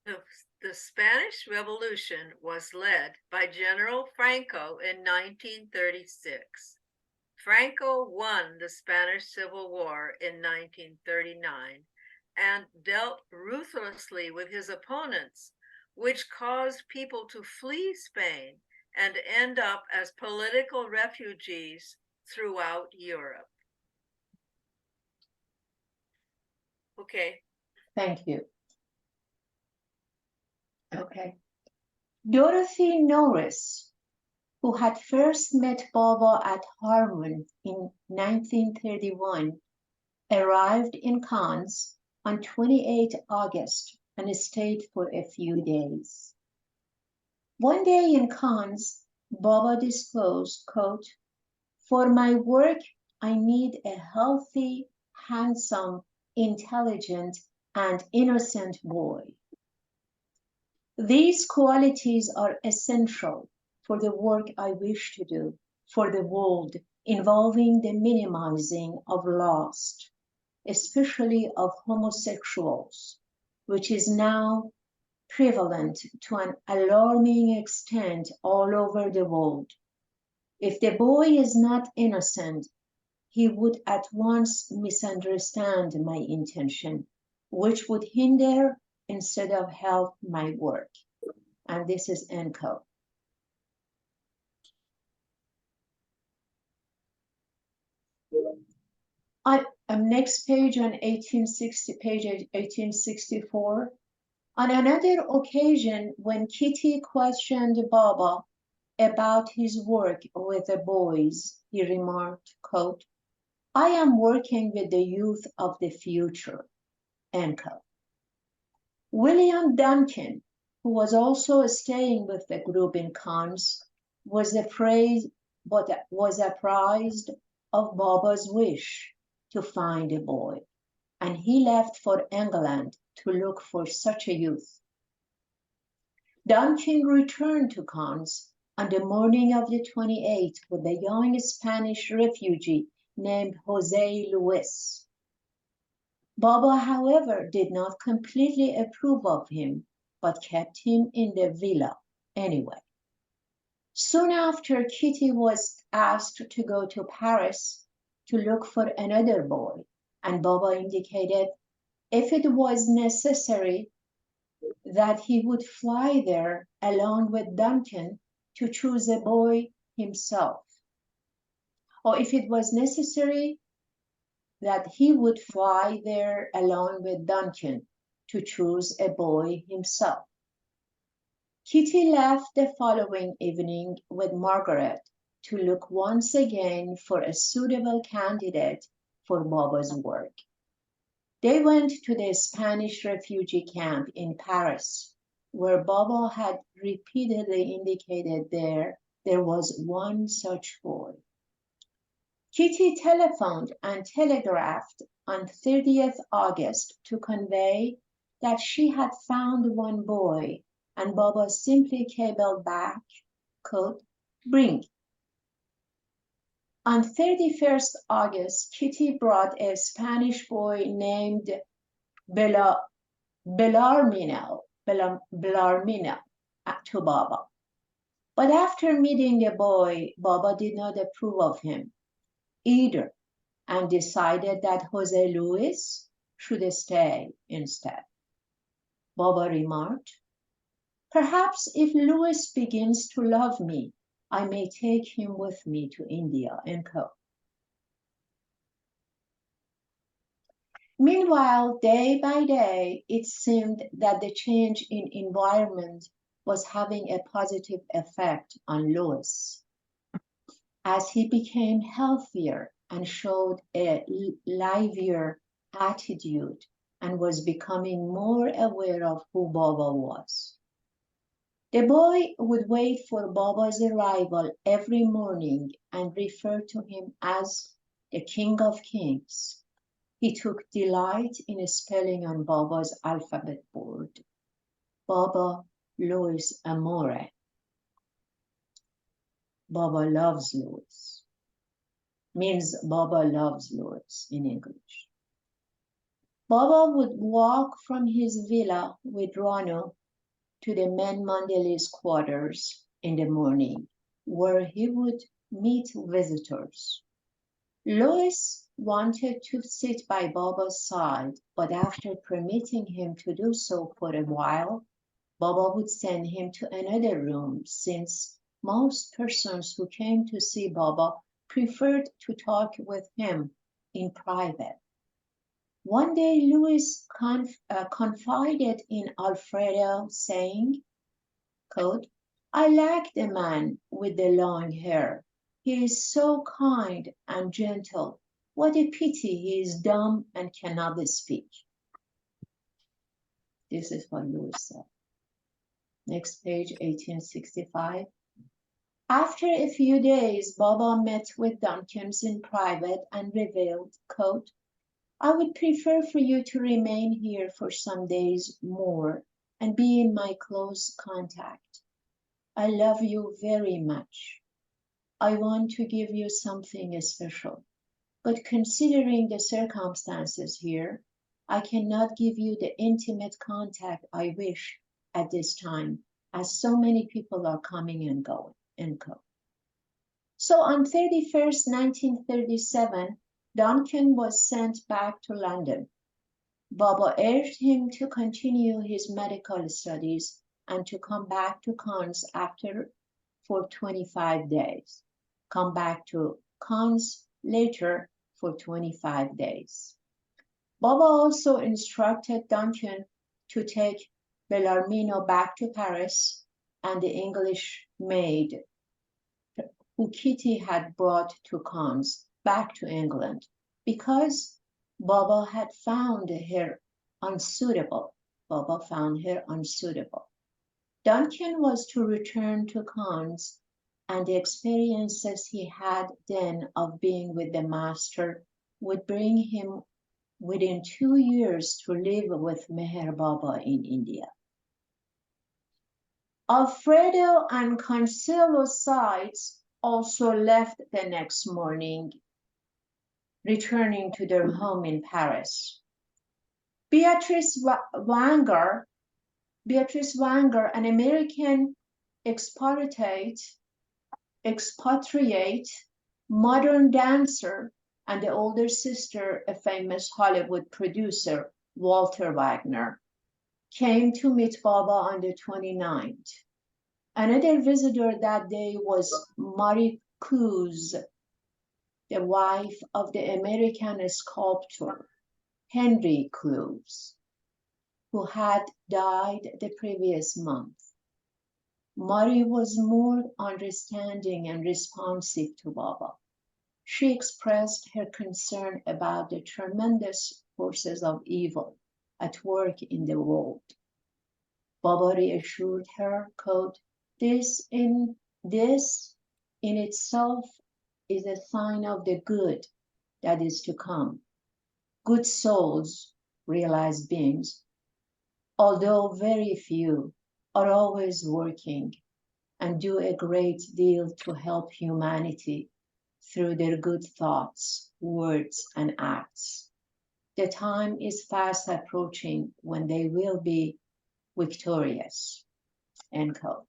The Spanish Revolution was led by General Franco in 1936. Franco won the Spanish Civil War in 1939 and dealt ruthlessly with his opponents, which caused people to flee Spain and end up as political refugees throughout Europe. Okay. Thank you. Okay. Dorothy Norris, who had first met Baba at Harvard in 1931, arrived in Cannes on 28 August and stayed for a few days. One day in Cannes, Baba disclosed, quote, "For my work, I need a healthy, handsome, intelligent, and innocent boy. These qualities are essential for the work I wish to do for the world, involving the minimizing of loss, especially of homosexuals, which is now prevalent to an alarming extent all over the world. If the boy is not innocent, he would at once misunderstand my intention, which would hinder instead of help my work. And this is end quote. Next page on 1860, page 1864. On another occasion, when Kitty questioned Baba about his work with the boys, he remarked, quote, I am working with the youth of the future, end quote. William Duncan, who was also staying with the group in Cannes, was apprised of Baba's wish to find a boy, and he left for England to look for such a youth. Duncan returned to Cannes on the morning of the 28th with a young Spanish refugee named Jose Luis. Baba, however, did not completely approve of him, but kept him in the villa anyway. Soon after, Kitty was asked to go to Paris to look for another boy, and Baba indicated if it was necessary that he would fly there along with Duncan to choose a boy himself, or if it was necessary that he would fly there along with Duncan to choose a boy himself. Kitty left the following evening with Margaret to look once again for a suitable candidate for Baba's work. They went to the Spanish refugee camp in Paris, where Baba had repeatedly indicated there was one such boy. Kitty telephoned and telegraphed on 30th August to convey that she had found one boy, and Baba simply cabled back, quote, bring. On 31st August, Kitty brought a Spanish boy named Bellarmino to Baba. But after meeting the boy, Baba did not approve of him either and decided that Jose Luis should stay instead. Baba remarked, perhaps if Luis begins to love me, I may take him with me to India, end quote. Meanwhile, day by day, it seemed that the change in environment was having a positive effect on Louis. As he became healthier and showed a livelier attitude and was becoming more aware of who Baba was. The boy would wait for Baba's arrival every morning and refer to him as the King of Kings. He took delight in spelling on Baba's alphabet board, Baba Louis Amore. Baba loves Louis. Means Baba loves Louis in English. Baba would walk from his villa with Rano to the men Mandeli's quarters in the morning, where he would meet visitors. Louis wanted to sit by Baba's side, but after permitting him to do so for a while, Baba would send him to another room, since most persons who came to see Baba preferred to talk with him in private. One day, Louis confided in Alfredo, saying, quote, I like the man with the long hair. He is so kind and gentle. What a pity he is dumb and cannot speak. This is what Louis said. Next page, 1865. After a few days, Baba met with Duncans in private and revealed, quote, I would prefer for you to remain here for some days more and be in my close contact. I love you very much. I want to give you something special, but considering the circumstances here, I cannot give you the intimate contact I wish at this time, as so many people are coming and going, end quote. So on 31st, 1937, Duncan was sent back to London. Baba urged him to continue his medical studies and to come back to Cannes for 25 days. Come back to Cannes later for 25 days. Baba also instructed Duncan to take Bellarmino back to Paris and the English maid who Kitty had brought to Cannes back to England because Baba had found her unsuitable. Baba found her unsuitable. Duncan was to return to Cannes, and the experiences he had then of being with the master would bring him within 2 years to live with Meher Baba in India. Alfredo and Consuelo's sides also left the next morning, returning to their home in Paris. Beatrice Wanger, an American expatriate, modern dancer, and the older sister, a famous Hollywood producer, Walter Wagner, came to meet Baba on the 29th. Another visitor that day was Marie Clouse, the wife of the American sculptor Henry Clouse, who had died the previous month. Marie was more understanding and responsive to Baba. She expressed her concern about the tremendous forces of evil at work in the world. Baba reassured her, quote, this in itself is a sign of the good that is to come. Good souls, realized beings, although very few, are always working and do a great deal to help humanity through their good thoughts, words, and acts. The time is fast approaching when they will be victorious. End quote.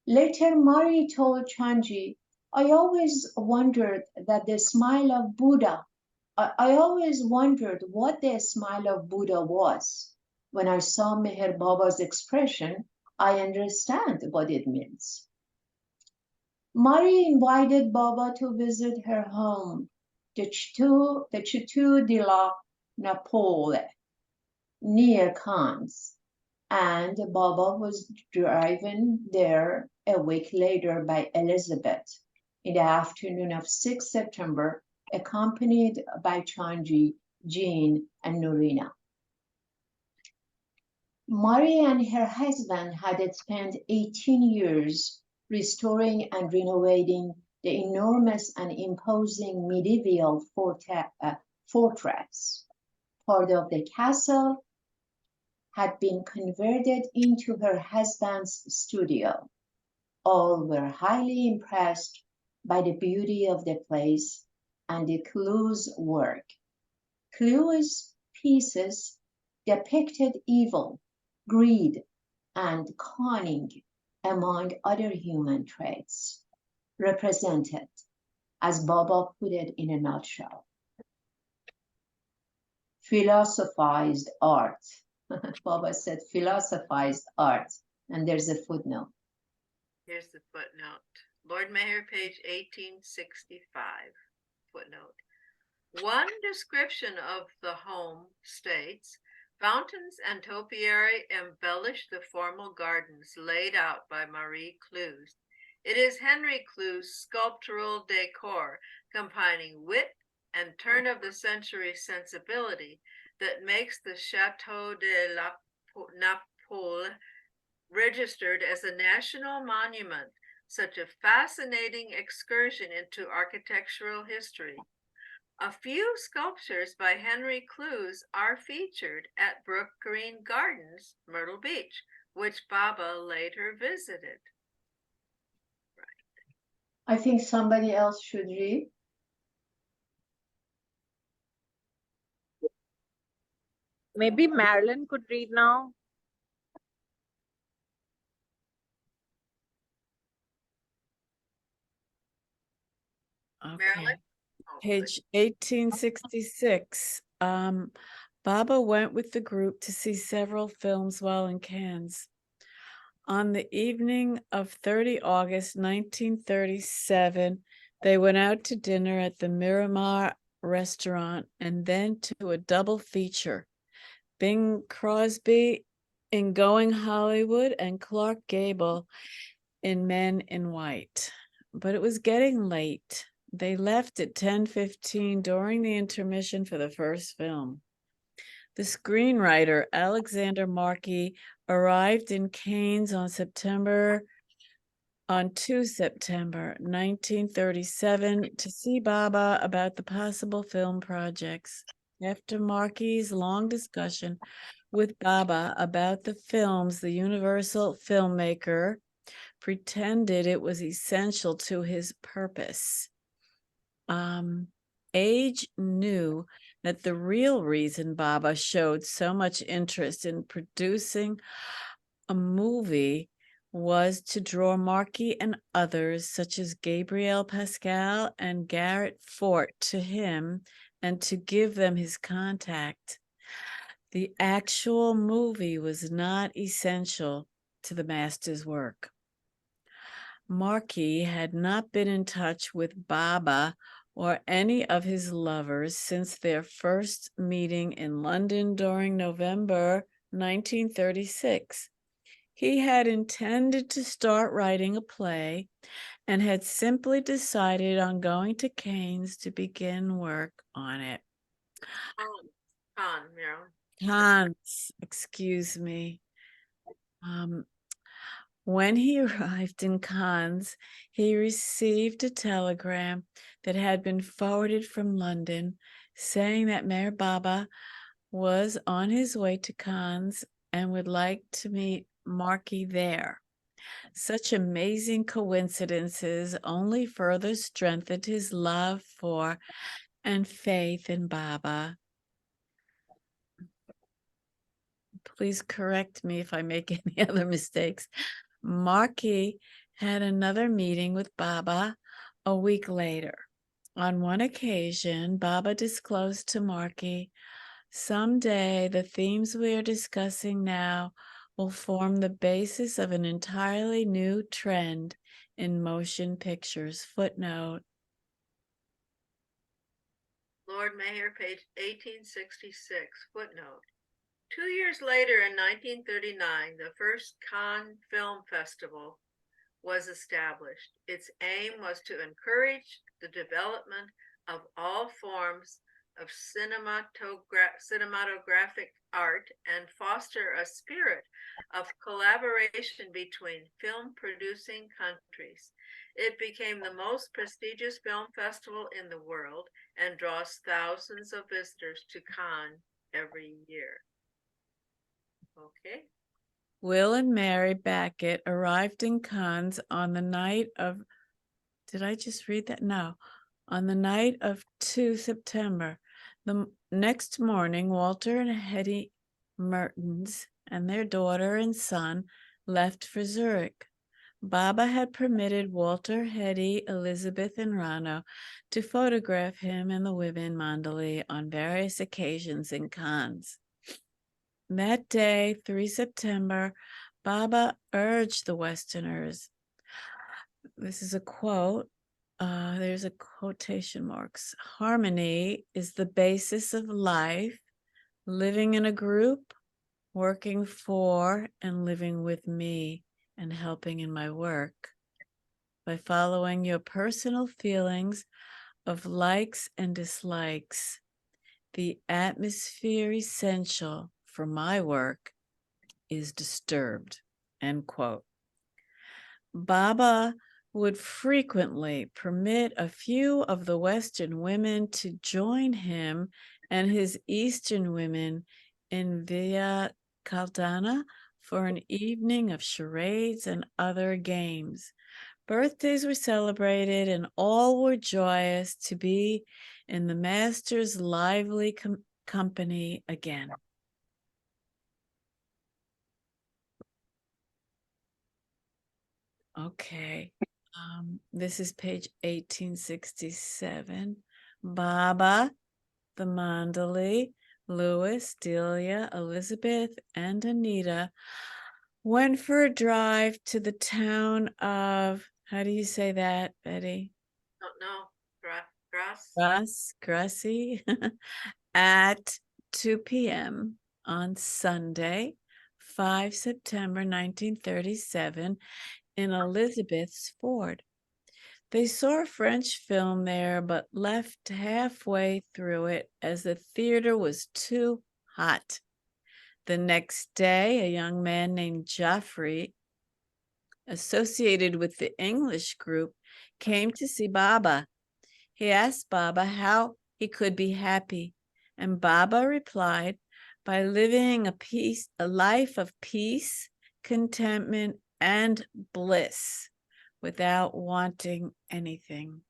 Later, Mari told Chanji, I always wondered what the smile of Buddha was. When I saw Meher Baba's expression, I understand what it means. Mari invited Baba to visit her home, the Chateau de la Napole, near Cannes, and Baba was driven there a week later by Elizabeth in the afternoon of 6 September, accompanied by Chanji, Jean, and Norina. Mari and her husband had spent 18 years restoring and renovating the enormous and imposing medieval fortress. Part of the castle had been converted into her husband's studio. All were highly impressed by the beauty of the place and the Clouse work. Clouse pieces depicted evil, greed, and cunning, among other human traits, represented, as Baba put it in a nutshell, philosophized art. Baba said philosophized art, and there's a footnote. Here's the footnote. Lord Meher, page 1865, footnote. One description of the home states, fountains and topiary embellish the formal gardens laid out by Marie Clouse. It is Henry Clouse's sculptural decor, combining wit and turn-of-the-century sensibility, that makes the Chateau de la Napole registered as a national monument, such a fascinating excursion into architectural history. A few sculptures by Henry Clouse are featured at Brook Green Gardens, Myrtle Beach, which Baba later visited. I think somebody else should read. Maybe Marilyn could read now. Marilyn? Page 1866. Baba went with the group to see several films while in Cannes. On the evening of 30 August 1937, they went out to dinner at the Miramar restaurant and then to a double feature. Bing Crosby in Going Hollywood and Clark Gable in Men in White. But it was getting late. They left at 10:15 during the intermission for the first film. The screenwriter Alexander Markey arrived in Cannes on 2 September 1937 to see Baba about the possible film projects. After Markey's long discussion with Baba about the films, the Universal filmmaker pretended it was essential to his purpose. Age knew that the real reason Baba showed so much interest in producing a movie was to draw Markey and others, such as Gabriel Pascal and Garrett Fort, to him and to give them his contact. The actual movie was not essential to the master's work. Markey had not been in touch with Baba or any of his lovers since their first meeting in London during November 1936. He had intended to start writing a play and had simply decided on going to Cannes to begin work on it. Marilyn. Cannes, excuse me. When he arrived in Cannes, he received a telegram that had been forwarded from London saying that Meher Baba was on his way to Cannes and would like to meet Markey there. Such amazing coincidences only further strengthened his love for and faith in Baba. Please correct me if I make any other mistakes. Markey had another meeting with Baba a week later. On one occasion, Baba disclosed to Markey, "Someday the themes we are discussing now will form the basis of an entirely new trend in motion pictures." Footnote. Lord Meher, page 1866, footnote. 2 years later, in 1939, the first Cannes Film Festival was established. Its aim was to encourage the development of all forms of cinematographic art and foster a spirit of collaboration between film-producing countries. It became the most prestigious film festival in the world and draws thousands of visitors to Cannes every year. Okay. Will and Mary Beckett arrived in Cannes on the night of, did I just read that? No, on the night of 2 September. The next morning, Walter and Hetty Mertens and their daughter and son left for Zurich. Baba had permitted Walter, Hetty, Elizabeth, and Rano to photograph him and the women Mandali on various occasions in Cannes. That day, 3 September, Baba urged the Westerners. This is a quote. There's a quotation marks. "Harmony is the basis of life. Living in a group, working for and living with me, and helping in my work. By following your personal feelings of likes and dislikes, the atmosphere essential for my work is disturbed." End quote. Baba would frequently permit a few of the Western women to join him and his Eastern women in Villa Caldana for an evening of charades and other games. Birthdays were celebrated and all were joyous to be in the master's lively company again. Okay, this is page 1867. Baba, the Mandali, Louis, Delia, Elizabeth, and Anita went for a drive to the town of, how do you say that, Betty? Don't know. Grass. Grassy at 2 p.m. on Sunday, 5 September 1937, in Elizabeth's Ford. They saw a French film there, but left halfway through it as the theater was too hot. The next day, a young man named Joffrey, associated with the English group, came to see Baba. He asked Baba how he could be happy, and Baba replied, by living a life of peace, contentment, and bliss without wanting anything.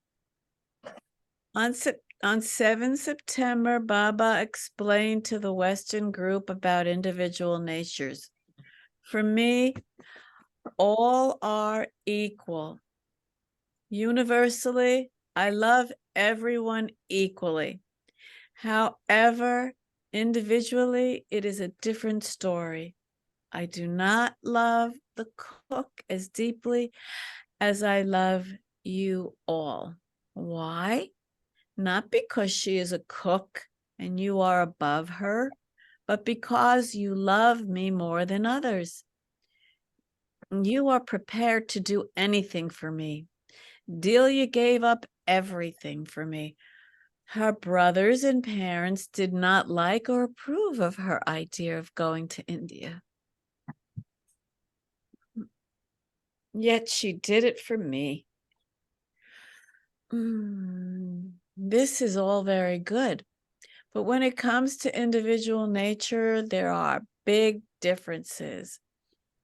On 7 September, Baba explained to the Western group about individual natures. For me, all are equal. Universally, I love everyone equally. However, individually, it is a different story. I do not love the cook as deeply as I love you all. Why? Not because she is a cook and you are above her, but because you love me more than others. You are prepared to do anything for me. Delia gave up everything for me. Her brothers and parents did not like or approve of her idea of going to India. Yet she did it for me. This is all very good. But when it comes to individual nature, there are big differences.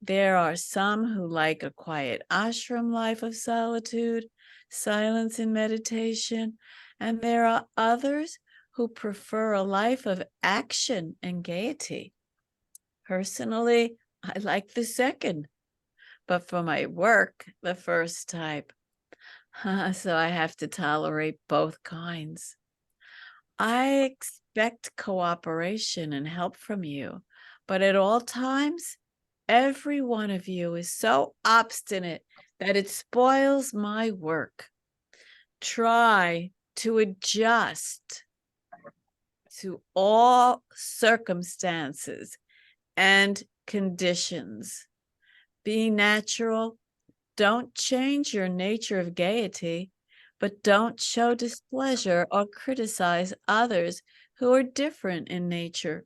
There are some who like a quiet ashram life of solitude, silence, and meditation, and there are others who prefer a life of action and gaiety. Personally, I like the second, but for my work, the first type. So I have to tolerate both kinds. I expect cooperation and help from you, but at all times, every one of you is so obstinate that it spoils my work. Try to adjust to all circumstances and conditions. Be natural. Don't change your nature of gaiety, but don't show displeasure or criticize others who are different in nature.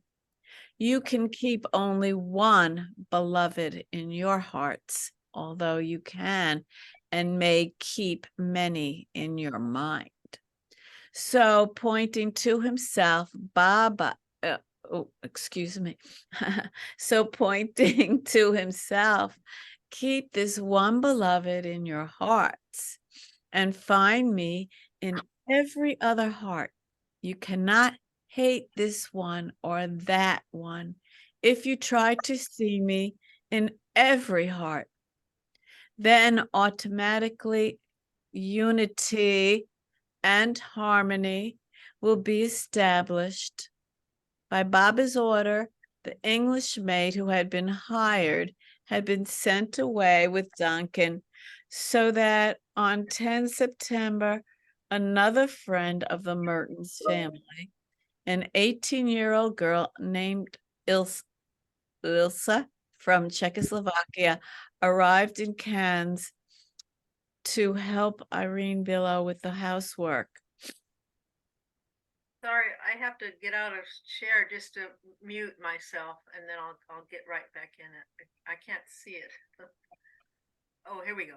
You can keep only one beloved in your hearts, although you can and may keep many in your mind. So, pointing to himself, Baba, so pointing to himself, keep this one beloved in your hearts and find me in every other heart. You cannot hate this one or that one if you try to see me in every heart. Then automatically unity and harmony will be established. By Baba's order, the English maid who had been hired had been sent away with Duncan, so that on 10 September, another friend of the Mertens family, an 18-year-old girl named Ilsa from Czechoslovakia, arrived in Cannes to help Irene Billow with the housework. Sorry, I have to get out of chair just to mute myself, and then I'll get right back in it. I can't see it. Oh, here we go.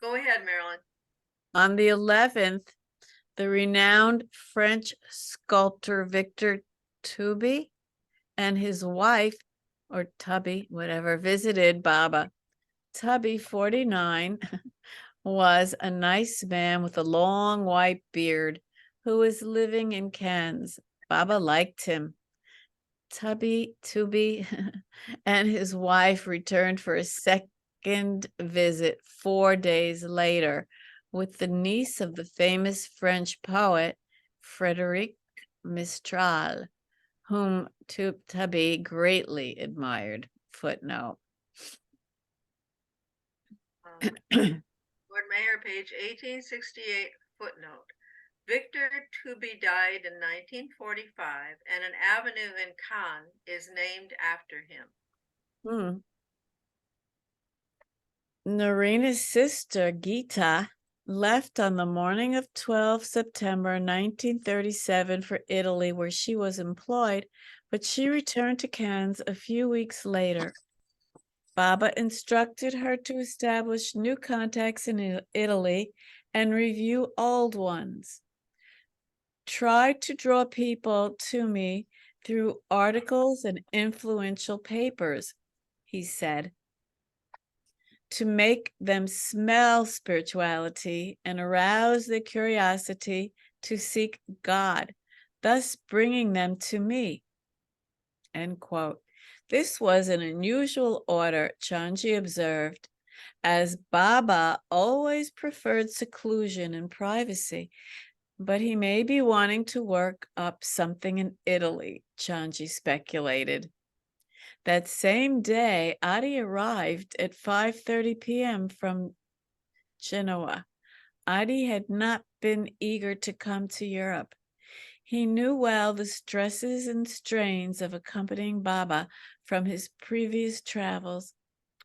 Go ahead, Marilyn. On the 11th, the renowned French sculptor Victor Tubby and his wife, or Tubby, whatever, visited Baba. Tubby, 49, was a nice man with a long white beard who was living in Cannes. Baba liked him. Tubby and his wife returned for a second visit 4 days later with the niece of the famous French poet Frédéric Mistral, whom Tubby greatly admired. Footnote. Lord Mayor, page 1868, footnote. Victor Tooby died in 1945, and an avenue in Cannes is named after him. Narina's sister, Gita, left on the morning of 12 September 1937 for Italy, where she was employed, but she returned to Cannes a few weeks later. Baba instructed her to establish new contacts in Italy and review old ones. Try to draw people to me through articles and influential papers, he said, to make them smell spirituality and arouse their curiosity to seek God, thus bringing them to me. End quote. This was an unusual order, Chanji observed, as Baba always preferred seclusion and privacy, but he may be wanting to work up something in Italy, Chanji speculated. That same day, Adi arrived at 5:30 p.m. from Genoa. Adi had not been eager to come to Europe. He knew well the stresses and strains of accompanying Baba from his previous travels,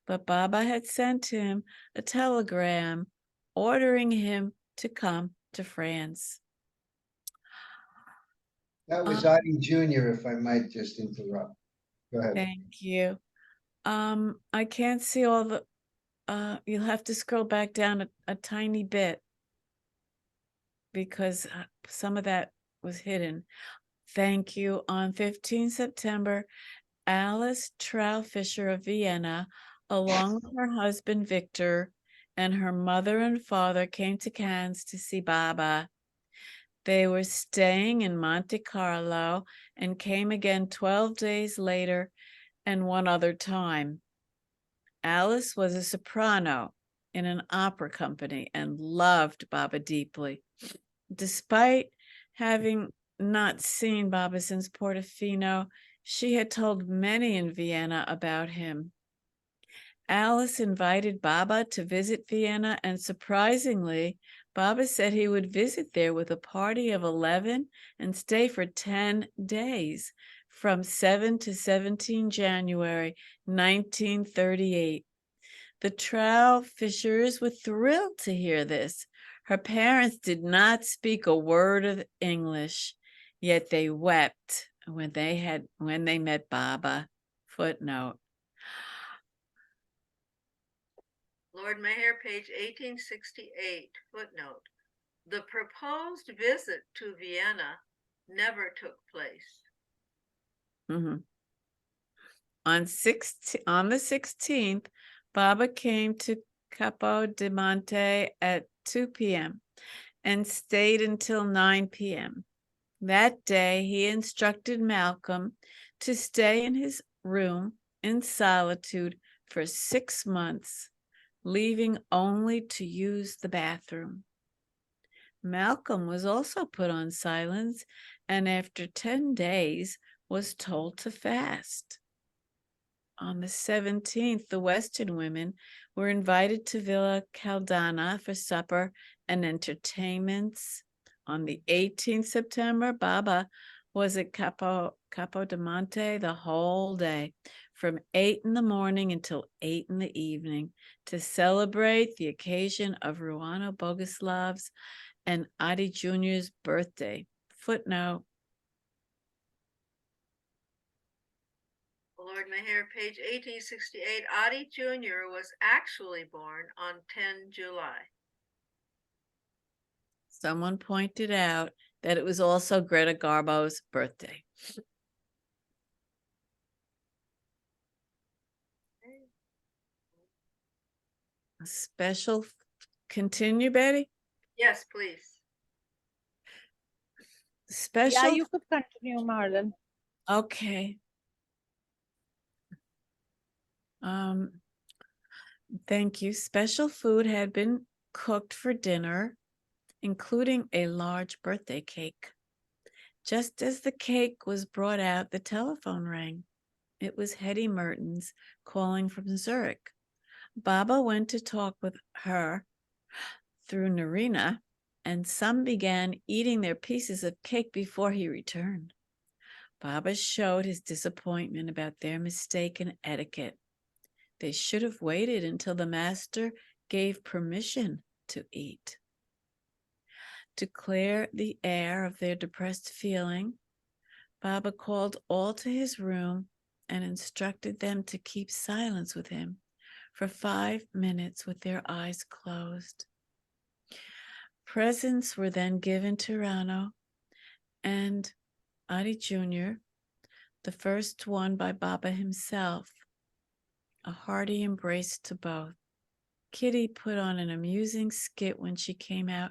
but Baba had sent him a telegram ordering him to come to France. That was Adi Jr., if I might just interrupt. Go ahead. Thank you. I can't see all the, you'll have to scroll back down a tiny bit because some of that was hidden. Thank you. On 15 September, Alice Traufischer of Vienna, along with her husband Victor and her mother and father, came to Cannes to see Baba. They were staying in Monte Carlo and came again 12 days later and one other time. Alice was a soprano in an opera company and loved Baba deeply. Despite having not seen Baba since Portofino, she had told many in Vienna about him. Alice invited Baba to visit Vienna, and surprisingly, Baba said he would visit there with a party of 11 and stay for 10 days, from 7 to 17 January 1938. The Traufischers were thrilled to hear this. Her parents did not speak a word of English, yet they wept when they met Baba. Footnote. Lord Mayor, page 1868, footnote. The proposed visit to Vienna never took place. On the 16th, Baba came to Capo di Monte at 2 p.m. and stayed until 9 p.m. That day, he instructed Malcolm to stay in his room in solitude for 6 months, leaving only to use the bathroom. Malcolm was also put on silence, and after 10 days was told to fast. On the 17th, the Western women were invited to Villa Caldana for supper and entertainments. On the 18th September, Baba was at Capo di Monte the whole day, from 8 in the morning until 8 in the evening, to celebrate the occasion of Ruano Boguslav's and Adi Jr.'s birthday. Footnote. Lord Mayor, page 1868, Adi Jr. was actually born on 10 July. Someone pointed out that it was also Greta Garbo's birthday. A special, continue, Betty? Yes, please. Special. Yeah, you could continue, Marlon. Okay. Thank you. Special food had been cooked for dinner, including a large birthday cake. Just as the cake was brought out, the telephone rang. It was Hetty Mertens calling from Zurich. Baba went to talk with her through Narina, and some began eating their pieces of cake before he returned. Baba showed his disappointment about their mistaken etiquette. They should have waited until the master gave permission to eat. To clear the air of their depressed feeling, Baba called all to his room and instructed them to keep silence with him for 5 minutes with their eyes closed. Presents were then given to Rano and Adi Jr., the first one by Baba himself. A hearty embrace to both. Kitty put on an amusing skit when she came out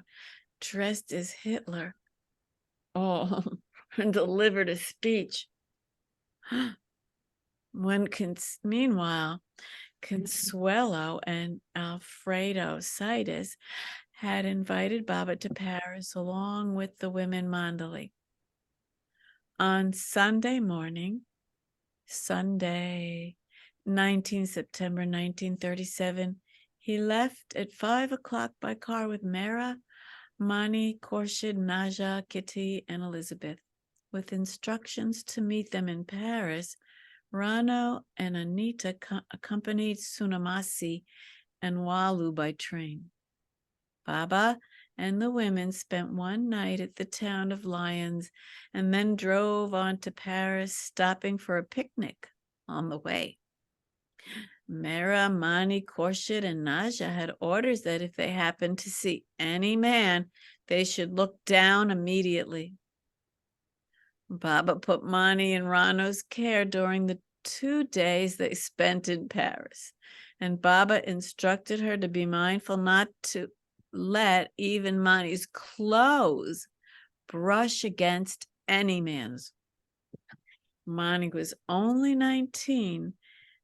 dressed as Hitler. Oh, and delivered a speech. Meanwhile, Consuelo and Alfredo Saitis had invited Baba to Paris along with the women Mandali. On Sunday morning, Sunday, 19 September 1937, he left at 5 o'clock by car with Mera, Mani, Khorshid, Naja, Kitty, and Elizabeth, with instructions to meet them in Paris. Rano and Anita accompanied Sunamasi and Walu by train. Baba and the women spent one night at the town of Lyons and then drove on to Paris, stopping for a picnic on the way. Mera, Mani, Khorshid, and Naja had orders that if they happened to see any man, they should look down immediately. Baba put Mani in Rano's care during the 2 days they spent in Paris, and Baba instructed her to be mindful not to let even Mani's clothes brush against any man's. Mani was only 19,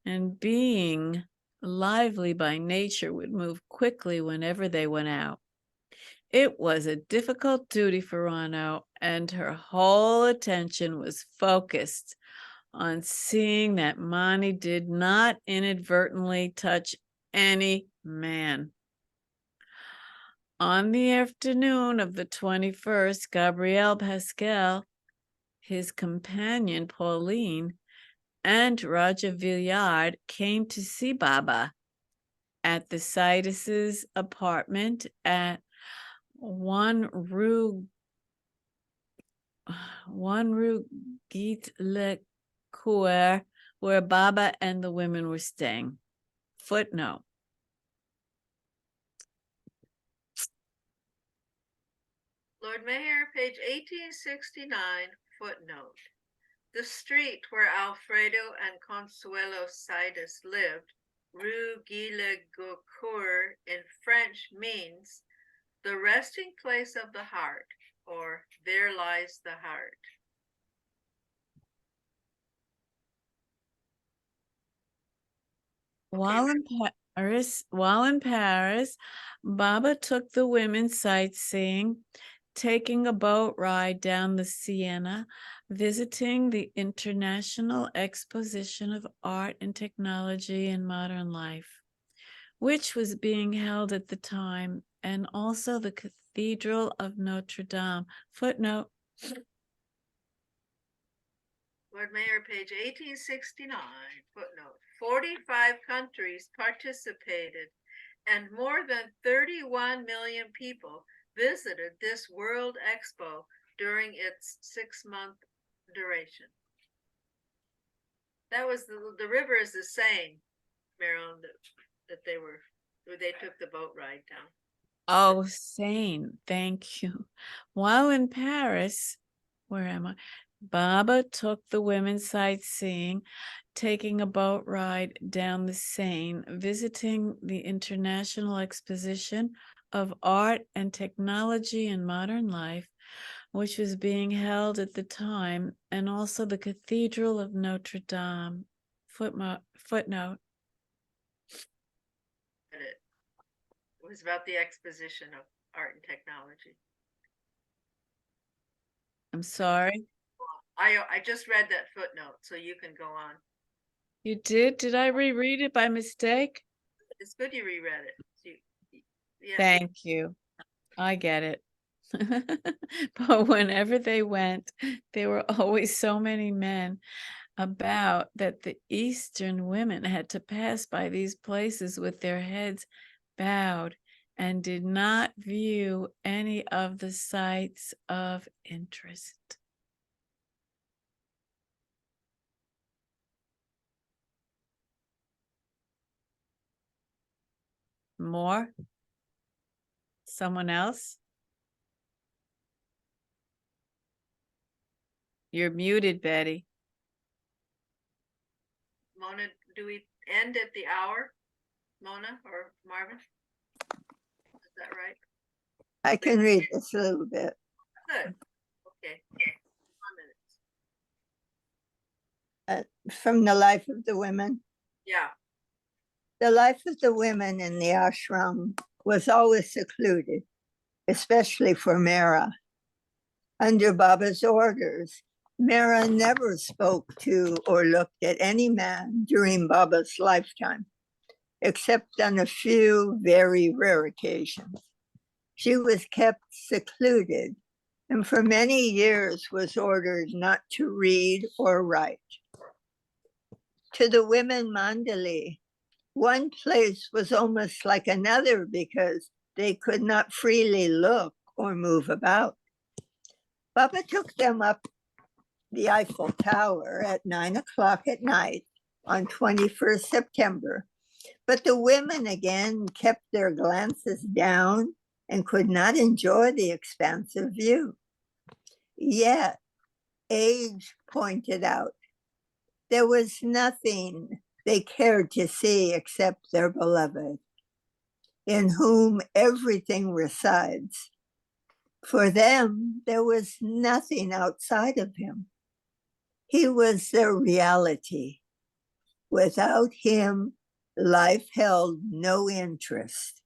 and being lively by nature would move quickly whenever they went out. It was a difficult duty for Rano, and her whole attention was focused on seeing that Mani did not inadvertently touch any man. On the afternoon of the 21st, Gabrielle Pascal, his companion Pauline, and Raja Villard came to see Baba at the Saitis' apartment at 1 Rue Guite Le Coeur, where Baba and the women were staying. Footnote. Lord Meher, page 1869, footnote. The street where Alfredo and Consuelo Saitis lived, Rue Guille Gaucourt in French, means the resting place of the heart, or there lies the heart. While in Paris, Baba took the women sightseeing, taking a boat ride down the Seine, visiting the International Exposition of Art and Technology in Modern Life, which was being held at the time, and also the Cathedral of Notre Dame. Footnote. Lord Mayor, page 1869, footnote. 45 countries participated, and more than 31 million people visited this World Expo during its 6-month duration. That was the river is the Seine, Marilyn, that they took the boat ride down. Oh, Seine, thank you. While in Paris, where am I? Baba took the women sightseeing, taking a boat ride down the Seine, visiting the International Exposition of Art and Technology in Modern Life, which was being held at the time, and also the Cathedral of Notre Dame. Footnote. It was about the exposition of art and technology. I'm sorry. I just read that footnote, so you can go on. You did? Did I reread it by mistake? It's good you reread it. So yeah. Thank you. I get it. But whenever they went, there were always so many men about that the Eastern women had to pass by these places with their heads bowed and did not view any of the sights of interest. More? Someone else? You're muted, Betty. Mona, do we end at the hour? Mona or Marvin? Is that right? I can read this a little bit. Good. Okay. 4 minutes. From the life of the women. Yeah. The life of the women in the ashram was always secluded, especially for Mera. Under Baba's orders, Mera never spoke to or looked at any man during Baba's lifetime, except on a few very rare occasions. She was kept secluded and for many years was ordered not to read or write. To the women mandali, one place was almost like another because they could not freely look or move about. Baba took them up the Eiffel Tower at 9 o'clock at night on 21st September, but the women again kept their glances down and could not enjoy the expansive view. Yet, age pointed out, there was nothing they cared to see except their beloved, in whom everything resides. For them, there was nothing outside of him. He was their reality. Without him, life held no interest.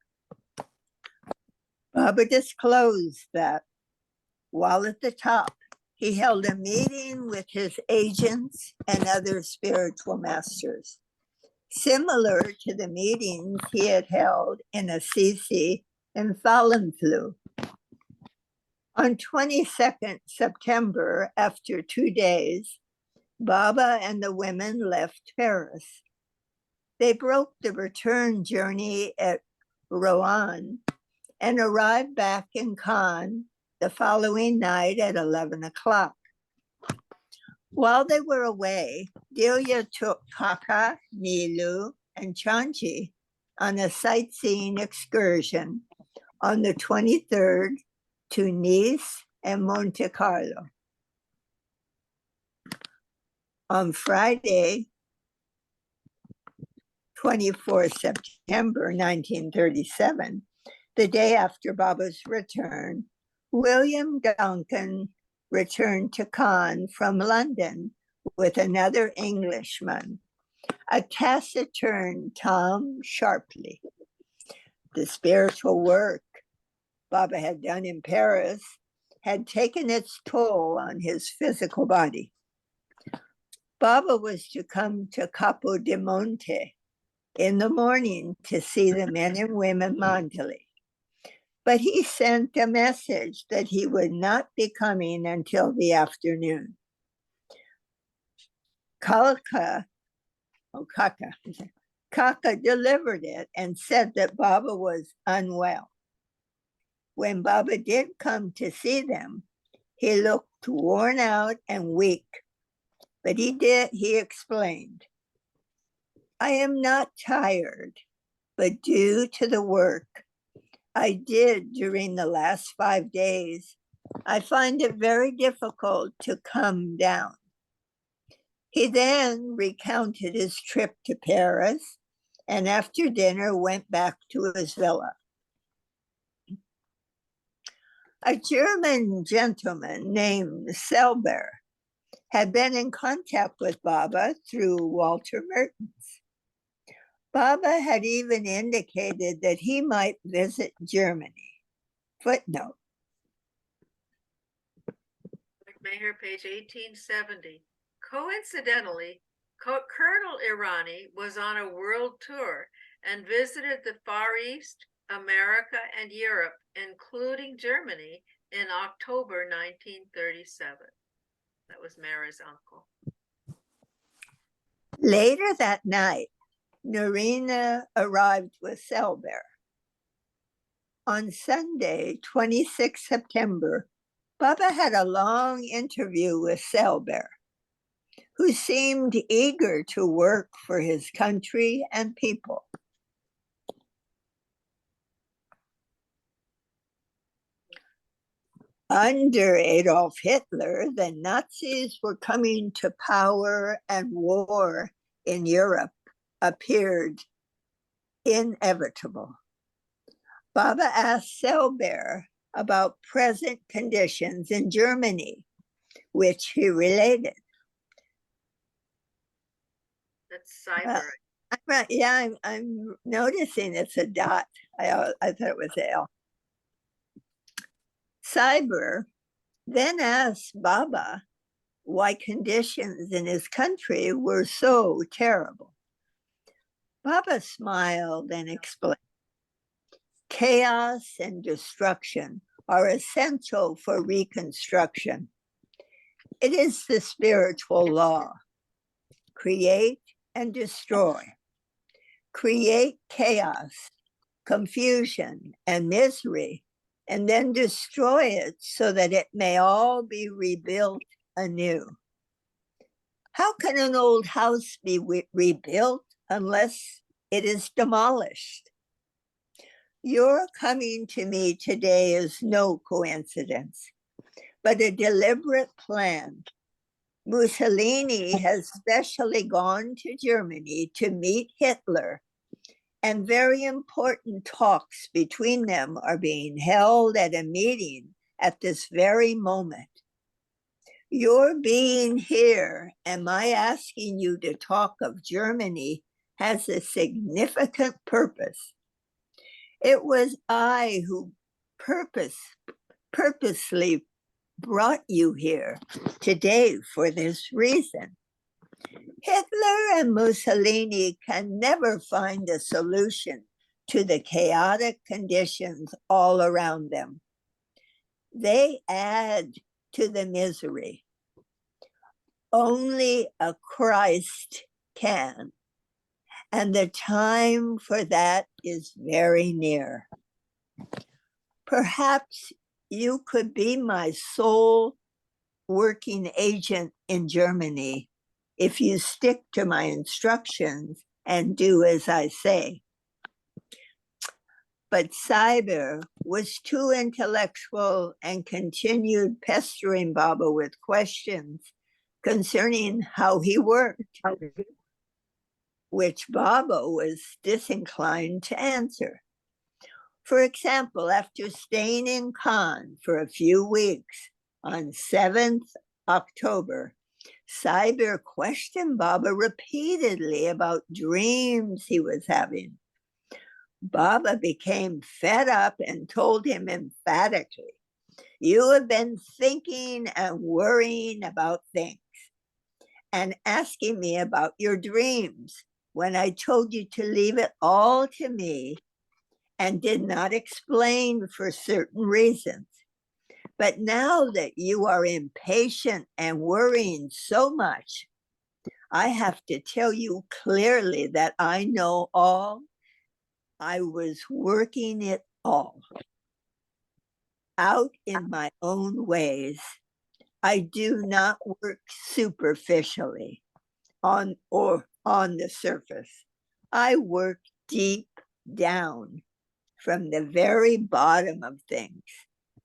Baba disclosed that while at the top, he held a meeting with his agents and other spiritual masters, similar to the meetings he had held in Assisi and Fallenflew. On 22nd September, after 2 days, Baba and the women left Paris. They broke the return journey at Rouen and arrived back in Cannes the following night at 11 o'clock. While they were away, Delia took Kaka, Nilu, and Chanchi on a sightseeing excursion on the 23rd to Nice and Monte Carlo. On Friday, 24th September 1937, the day after Baba's return, William Duncan returned to Cannes from London with another Englishman, a taciturn Tom Sharpley. The spiritual work Baba had done in Paris had taken its toll on his physical body. Baba was to come to Capo di Monte in the morning to see the men and women mandali, but he sent a message that he would not be coming until the afternoon. Kaka delivered it and said that Baba was unwell. When Baba did come to see them, he looked worn out and weak, but he explained, I am not tired, but due to the work I did during the last 5 days, I find it very difficult to come down. He then recounted his trip to Paris and after dinner went back to his villa. A German gentleman named Selber had been in contact with Baba through Walter Mertens. Baba had even indicated that he might visit Germany. Footnote. Meher, page 1870. Coincidentally, Colonel Irani was on a world tour and visited the Far East, America, and Europe, including Germany, in October 1937. That was Meher's uncle. Later that night, Narina arrived with Selber. On Sunday, 26 September, Baba had a long interview with Selber, who seemed eager to work for his country and people. Under Adolf Hitler, the Nazis were coming to power and war in Europe appeared inevitable. Baba asked Selber about present conditions in Germany, which he related. That's cyber. I'm noticing it's a dot. I thought it was an L. Cyber then asked Baba why conditions in his country were so terrible. Baba smiled and explained, chaos and destruction are essential for reconstruction. It is the spiritual law. Create and destroy. Create chaos, confusion, and misery, and then destroy it so that it may all be rebuilt anew. How can an old house be rebuilt unless it is demolished? Your coming to me today is no coincidence, but a deliberate plan. Mussolini has specially gone to Germany to meet Hitler, and very important talks between them are being held at a meeting at this very moment. Your being here and my asking you to talk of Germany has a significant purpose. It was I who purposely brought you here today for this reason. Hitler and Mussolini can never find a solution to the chaotic conditions all around them. They add to the misery. Only a Christ can, and the time for that is very near. Perhaps you could be my sole working agent in Germany if you stick to my instructions and do as I say. But Cyber was too intellectual and continued pestering Baba with questions concerning how he worked, which Baba was disinclined to answer. For example, after staying in Cannes for a few weeks on 7th October, Cyber questioned Baba repeatedly about dreams he was having. Baba became fed up and told him emphatically, "You have been thinking and worrying about things and asking me about your dreams when I told you to leave it all to me and did not explain for certain reasons. But now that you are impatient and worrying so much, I have to tell you clearly that I know all. I was working it all out in my own ways. I do not work superficially on the surface. I work deep down from the very bottom of things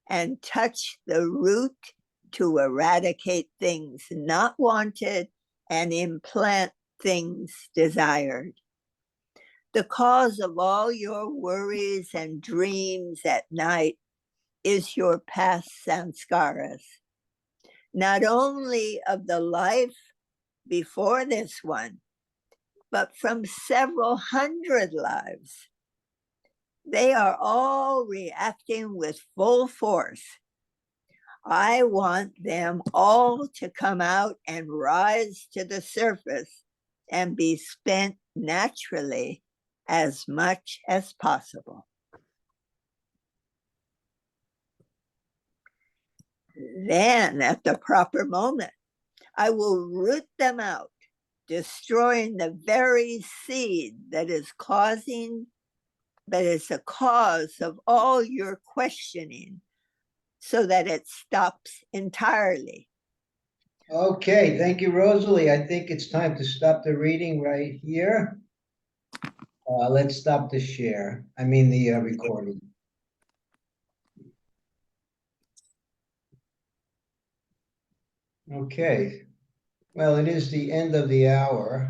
and touch the root to eradicate things not wanted and implant things desired. The cause of all your worries and dreams at night is your past sanskaras, not only of the life before this one, but from several hundred lives. They are all reacting with full force. I want them all to come out and rise to the surface and be spent naturally as much as possible. Then, at the proper moment, I will root them out, destroying the very seed that is the cause of all your questioning, so that it stops entirely. Okay, thank you, Rosalie. I think it's time to stop the reading right here. Let's stop the share. I mean the recording. Okay. Well, it is the end of the hour.